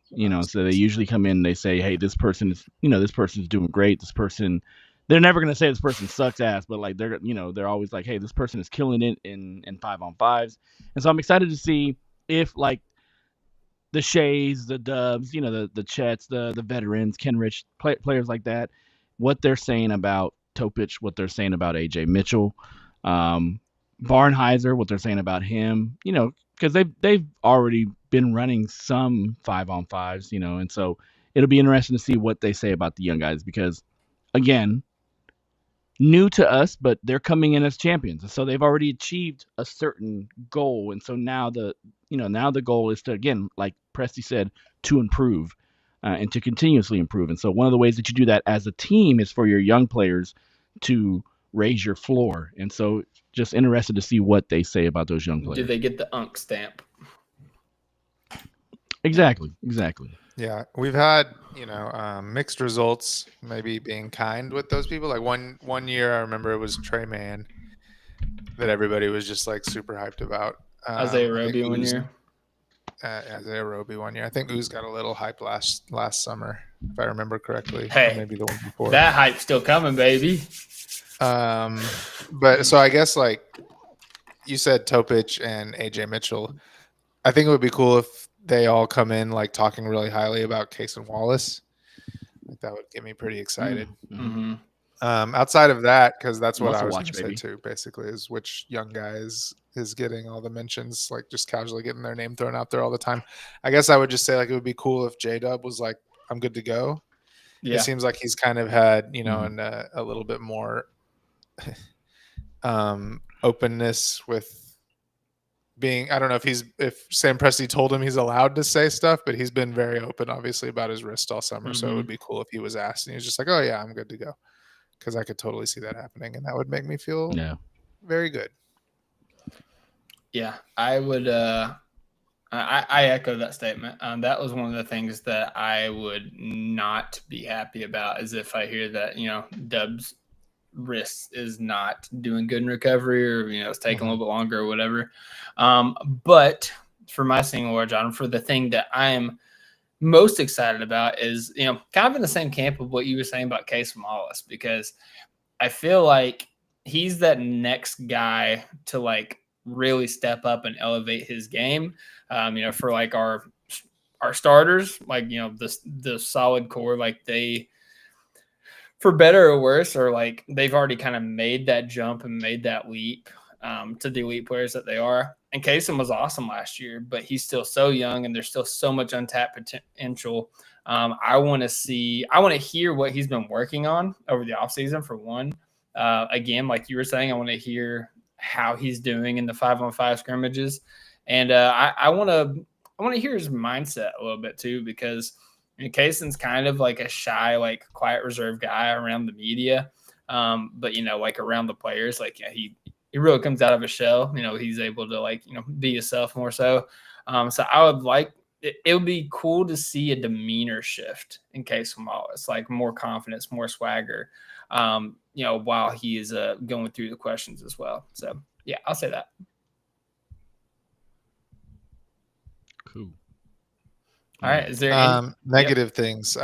So they usually come in and they say, hey, this person is doing great. This person, they're never going to say this person sucks ass, but like they're always like, hey, this person is killing it in 5-on-5s. And so I'm excited to see if like the Shays, the Dubs, the Chets, the veterans, Kenrich, players like that, what they're saying about Topich, what they're saying about AJ Mitchell, Barnheiser, what they're saying about him, because they've already been running some 5-on-5s, and so it'll be interesting to see what they say about the young guys because, again, new to us, but they're coming in as champions, and so they've already achieved a certain goal, and so now the goal is to, again, like Presti said, to improve and to continuously improve. And so one of the ways that you do that as a team is for your young players to raise your floor. And so just interested to see what they say about those young players. Do they get the UNC stamp? Exactly. Yeah, we've had mixed results, maybe being kind with those people. Like one year, I remember it was Trey Mann that everybody was just like super hyped about. Isaiah Roby one year. Isaiah Roby one year. I think Ooze got a little hype last summer, if I remember correctly. Hey, or maybe the one before. That hype's still coming, baby. But so I guess like you said, Topich and AJ Mitchell. I think it would be cool if they all come in like talking really highly about Case and Wallace. Like, that would get me pretty excited. Mm-hmm. Outside of that, because that's what I was going to baby. say too, basically, is which young guys is getting all the mentions, like just casually getting their name thrown out there all the time. I guess I would just say like it would be cool if J-Dub was like, I'm good to go. Yeah. It seems like he's kind of had, and a little bit more openness with being, I don't know if Sam Presti told him he's allowed to say stuff, but he's been very open, obviously, about his wrist all summer. So it would be cool if he was asked and he was just like, oh yeah, I'm good to go. Because I could totally see that happening, and that would make me feel very good. Yeah, I would. I echo that statement. That was one of the things that I would not be happy about, is if I hear that Dub's wrist is not doing good in recovery, or it's taking a little bit longer or whatever. But for my single award, John, for the thing that I am most excited about is, kind of in the same camp of what you were saying about Case Wallace, because I feel like he's that next guy to like really step up and elevate his game. For like our starters, like, the solid core, like they, for better or worse, or like they've already kind of made that jump and made that leap to the elite players that they are. And Kaysen was awesome last year, but he's still so young and there's still so much untapped potential. I want to hear what he's been working on over the offseason, for one. Again, like you were saying, I want to hear how he's doing in the 5-on-5 scrimmages. And I want to hear his mindset a little bit too, because Kaysen's kind of like a shy, like quiet, reserved guy around the media. But, like around the players, like, he really comes out of his shell. He's able to like, be himself more so. So I would like, it would be cool to see a demeanor shift in Case Wallace, like more confidence, more swagger, while he is going through the questions as well. So yeah, I'll say that. Cool. All right. Is there any negative things?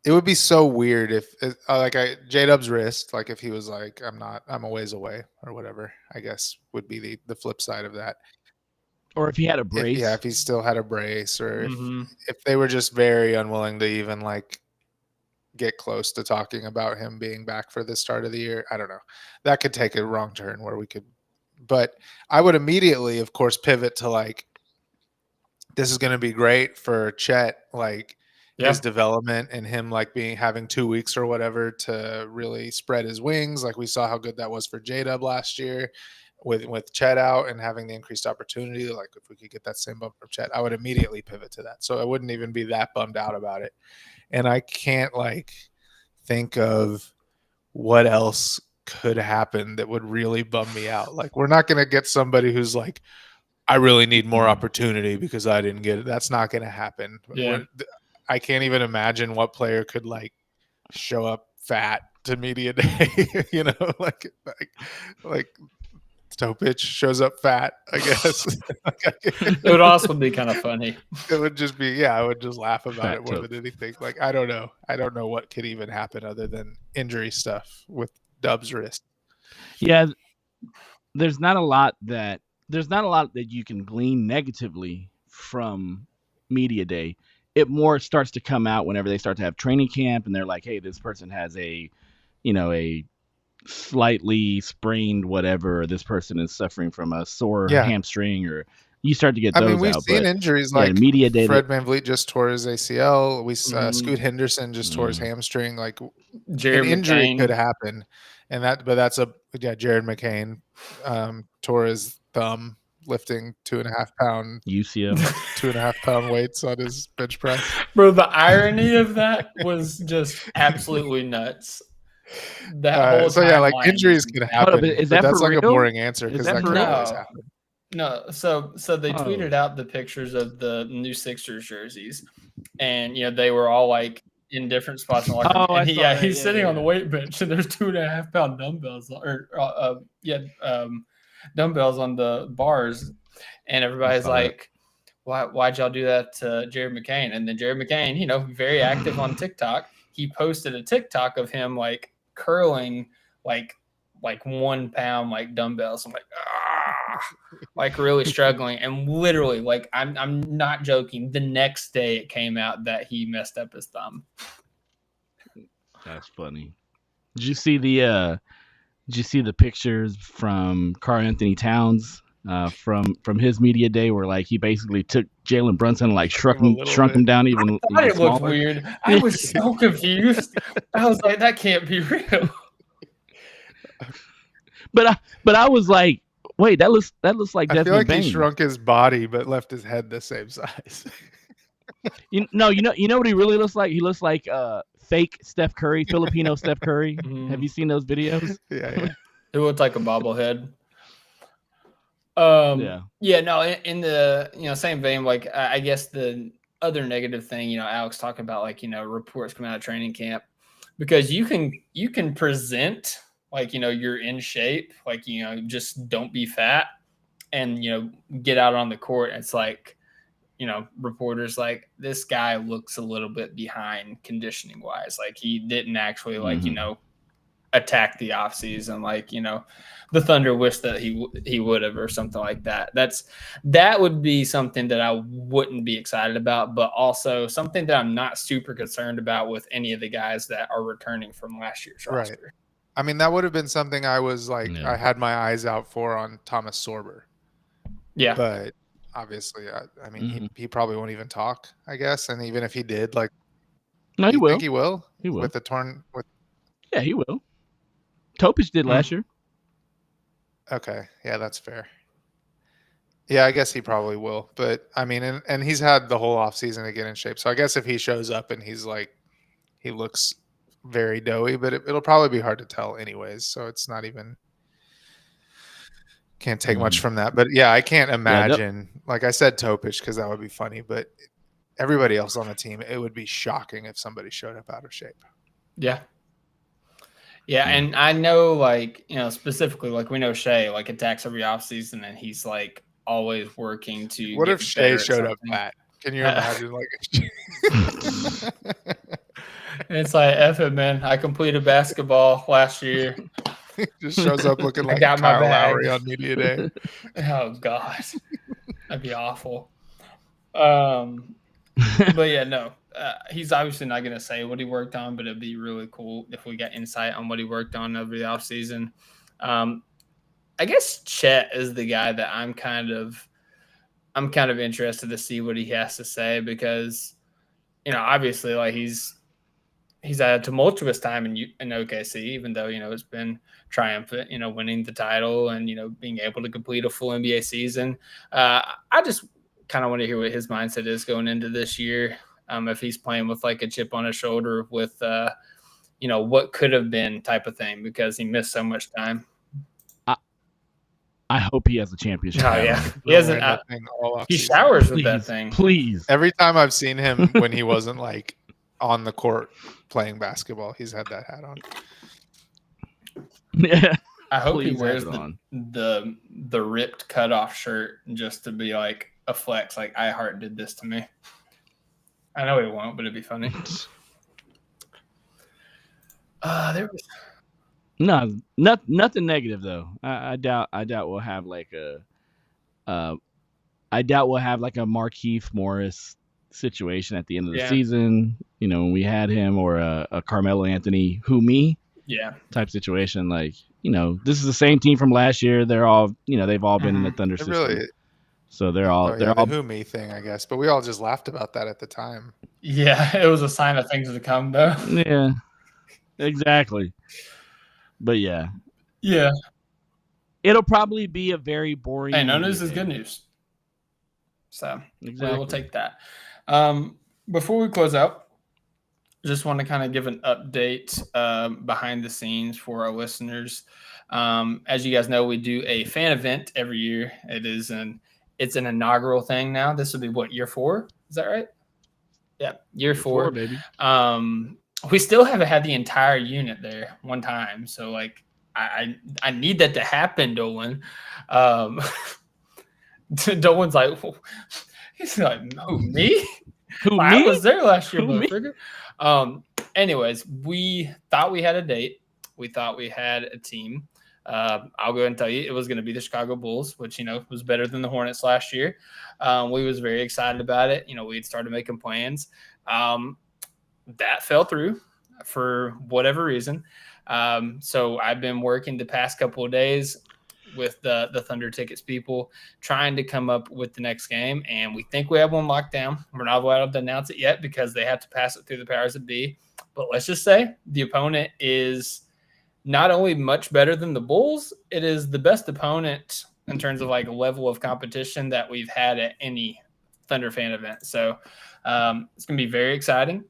It would be so weird if J-Dub's wrist, like if he was like, I'm a ways away or whatever, I guess would be the flip side of that. Or if he had a brace. If he still had a brace, or if they were just very unwilling to even like get close to talking about him being back for the start of the year. I don't know. That could take a wrong turn where we could, but I would immediately, of course, pivot to like, this is going to be great for Chet, like his development and him like having 2 weeks or whatever to really spread his wings. Like we saw how good that was for J-Dub last year with Chet out and having the increased opportunity. Like if we could get that same bump from Chet, I would immediately pivot to that. So I wouldn't even be that bummed out about it. And I can't like think of what else could happen that would really bum me out. Like we're not going to get somebody who's like, I really need more opportunity because I didn't get it. That's not going to happen. Yeah. I can't even imagine what player could like show up fat to media day, like Topich shows up fat, I guess. It would also be kind of funny. It would just be, I would just laugh about it more than anything. Like, I don't know. I don't know what could even happen other than injury stuff with Dub's wrist. Yeah. There's not a lot that you can glean negatively from media day. It more starts to come out whenever they start to have training camp and they're like, hey, this person has a slightly sprained whatever, or this person is suffering from a sore hamstring, or you start to get I those mean, we've out. seen But injuries yeah, like media day. Fred VanVleet just tore his ACL. Mhm. Scoot Henderson just tore his hamstring. Like Jared an injury McCain. could happen, but that's Jared McCain tore his thumb lifting 2.5 pound UCL. 2.5 pound weights on his bench press. Bro, the irony of that was just absolutely nuts. That whole So yeah, like timeline injuries is can insane. Hold up, happen. is but that that's for like a real? boring answer Is because that that for could real? always No. happen. No, so they Oh. tweeted out the pictures of the new Sixers jerseys, and they were all like in different spots in the locker room. Oh, I And saw that. he's Yeah, sitting yeah, on the weight bench, and there's 2.5 pound dumbbells dumbbells on the bars, and everybody's saw that. like, why'd y'all do that to Jared McCain? And then Jared McCain, very active on TikTok, he posted a TikTok of him like curling like 1 pound like dumbbells. I'm like, like really struggling. And literally, like I'm not joking, the next day it came out that he messed up his thumb. That's funny. Did you see the pictures from Karl Anthony Towns from his media day where like he basically took Jalen Brunson and like shrunk him down even I thought it looked smaller? weird. I was so confused. I was like, that can't be real. But I was like, wait, that looks like I feel Desmond like Bane. he shrunk his body but left his head the same size. You know what he really looks like? He looks like fake Steph Curry, Filipino Steph Curry. Have you seen those videos? Yeah. It looked like a bobblehead. Yeah. No, in the same vein, like I guess the other negative thing, Alex talking about like reports coming out of training camp, because you can present like you're in shape, like just don't be fat, and get out on the court. And it's like reporters like, this guy looks a little bit behind conditioning wise, like he didn't actually like attack the offseason like the Thunder wish that he would have, or something like that. That would be something that I wouldn't be excited about, but also something that I'm not super concerned about with any of the guys that are returning from last year's roster. Right. I mean, that would have been something I was like, Yeah. I had my eyes out for on Thomas Sorber. Yeah. But obviously, I mean, he probably won't even talk, I guess. And even if he did, like, No, he you will. think he will? He will. With the torn. Yeah, he will. Topic did last year. Okay. Yeah, that's fair. Yeah, I guess he probably will. But I mean, and he's had the whole offseason to get in shape. So I guess if he shows up and he's like, he looks very doughy, but it'll probably be hard to tell anyways. So it's not even, can't take much from that. But yeah, I can't imagine, like I said, Topic, because that would be funny. But everybody else on the team, it would be shocking if somebody showed up out of shape. Yeah. Yeah, and I know, like, specifically, like, we know Shea, like, attacks every offseason, and he's, like, always working to What get if Shea better at showed up something. fat? Can you imagine, like, And it's like, F it, man. I completed basketball last year. he just shows up looking like got my Kyle bag. Lowry on media day? Oh, God. That'd be awful. But, yeah, no. He's obviously not going to say what he worked on, but it'd be really cool if we got insight on what he worked on over the offseason. I guess Chet is the guy that I'm kind of interested to see what he has to say, because, obviously, like, he's had a tumultuous time in OKC, even though, it's been triumphant, winning the title and, being able to complete a full NBA season. I just kind of want to hear what his mindset is going into this year. If he's playing with like a chip on his shoulder with, what could have been type of thing, because he missed so much time. I hope he has a championship. Oh, yeah. He He'll hasn't. wear that thing all off He season. showers with that thing. Please. Every time I've seen him when he wasn't like on the court playing basketball, he's had that hat on. Yeah. I hope he Please wears have it on. the ripped cutoff shirt just to be like a flex. Like, iHeart did this to me. I know he won't, but it'd be funny. There was Nothing negative though. I doubt we'll have like a Markieff Morris situation at the end of the season. When we had him, or a Carmelo Anthony type situation. Like, this is the same team from last year. They're all they've all been in the Thunder system. So they're all the Who Me thing, I guess. But we all just laughed about that at the time. Yeah, it was a sign of things to come, though. yeah, exactly. But yeah, Yeah. it'll probably be a very boring. Hey, no media news is day. good news. So Exactly. we will take that. Before we close out, just want to kind of give an update behind the scenes for our listeners. As you guys know, we do a fan event every year. It's an inaugural thing now. This will be what, year 4? Is that right? Yeah, year 4, baby. We still haven't had the entire unit there one time. So like I need that to happen, Dolan. Dolan's like, he's like, who, me? Who, I me? was there last year, Who, me? motherfucker. Anyways, we thought we had a date. We thought we had a team. I'll go ahead and tell you it was going to be the Chicago Bulls, which, was better than the Hornets last year. We was very excited about it. We had started making plans. That fell through for whatever reason. So I've been working the past couple of days with the Thunder tickets people, trying to come up with the next game. And we think we have one locked down. We're not allowed to announce it yet because they have to pass it through the powers that be. But let's just say the opponent is not only much better than the Bulls, it is the best opponent in terms of like level of competition that we've had at any Thunder fan event. So it's going to be very exciting.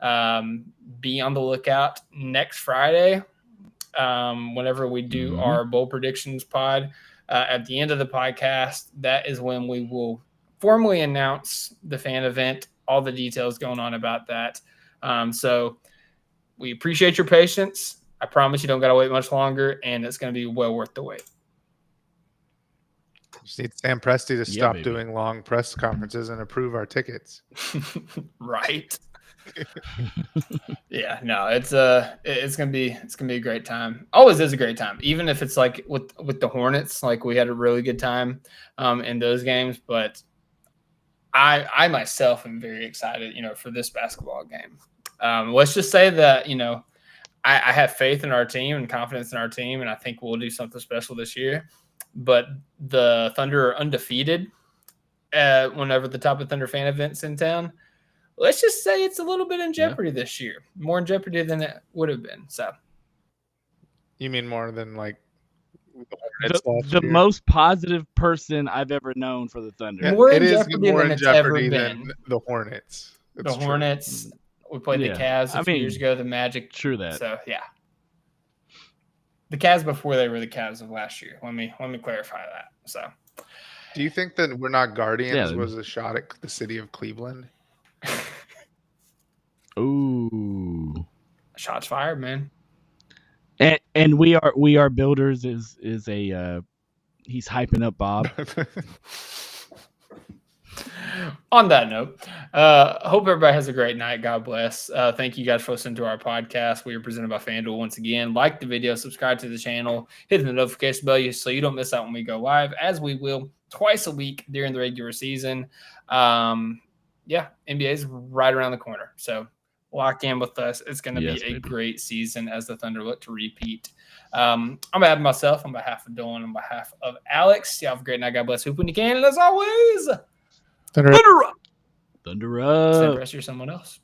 Be on the lookout next Friday. Whenever we do our bowl predictions pod, at the end of the podcast, that is when we will formally announce the fan event, all the details going on about that. So we appreciate your patience. I promise you don't got to wait much longer, and it's going to be well worth the wait. Just need Sam Presti to stop baby. doing long press conferences and approve our tickets. Right. Yeah, no, it's gonna be a great time. Always is a great time, even if it's like with the Hornets. Like we had a really good time in those games, but I myself am very excited, for this basketball game. Let's just say that I have faith in our team and confidence in our team, and I think we'll do something special this year. But the Thunder are undefeated whenever the Top of Thunder fan event's in town. Let's just say it's a little bit in jeopardy this year, more in jeopardy than it would have been. So, You mean more than like the most positive person I've ever known for the Thunder. Yeah, more it in is jeopardy more than in it's ever jeopardy been. than the Hornets. The Hornets. We played the Yeah. Cavs a few years ago. The Magic. True that. So yeah, the Cavs before they were the Cavs of last year. Let me clarify that. So, Do you think that We're Not Guardians Yeah. was a shot at the city of Cleveland? Ooh. shots fired, man. And we are builders is a he's hyping up Bob. On that note, hope everybody has a great night. God bless. Thank you guys for listening to our podcast. We are presented by FanDuel once again. Like the video, subscribe to the channel, hit the notification bell so you don't miss out when we go live, as we will twice a week during the regular season. NBA is right around the corner. So lock in with us. It's going to be a great season as the Thunder look to repeat. On behalf of myself, on behalf of Dolan, on behalf of Alex, you have a great night. God bless. Hoop when you can. And as always, Thunder up. Thunder up. Same press, you're someone else.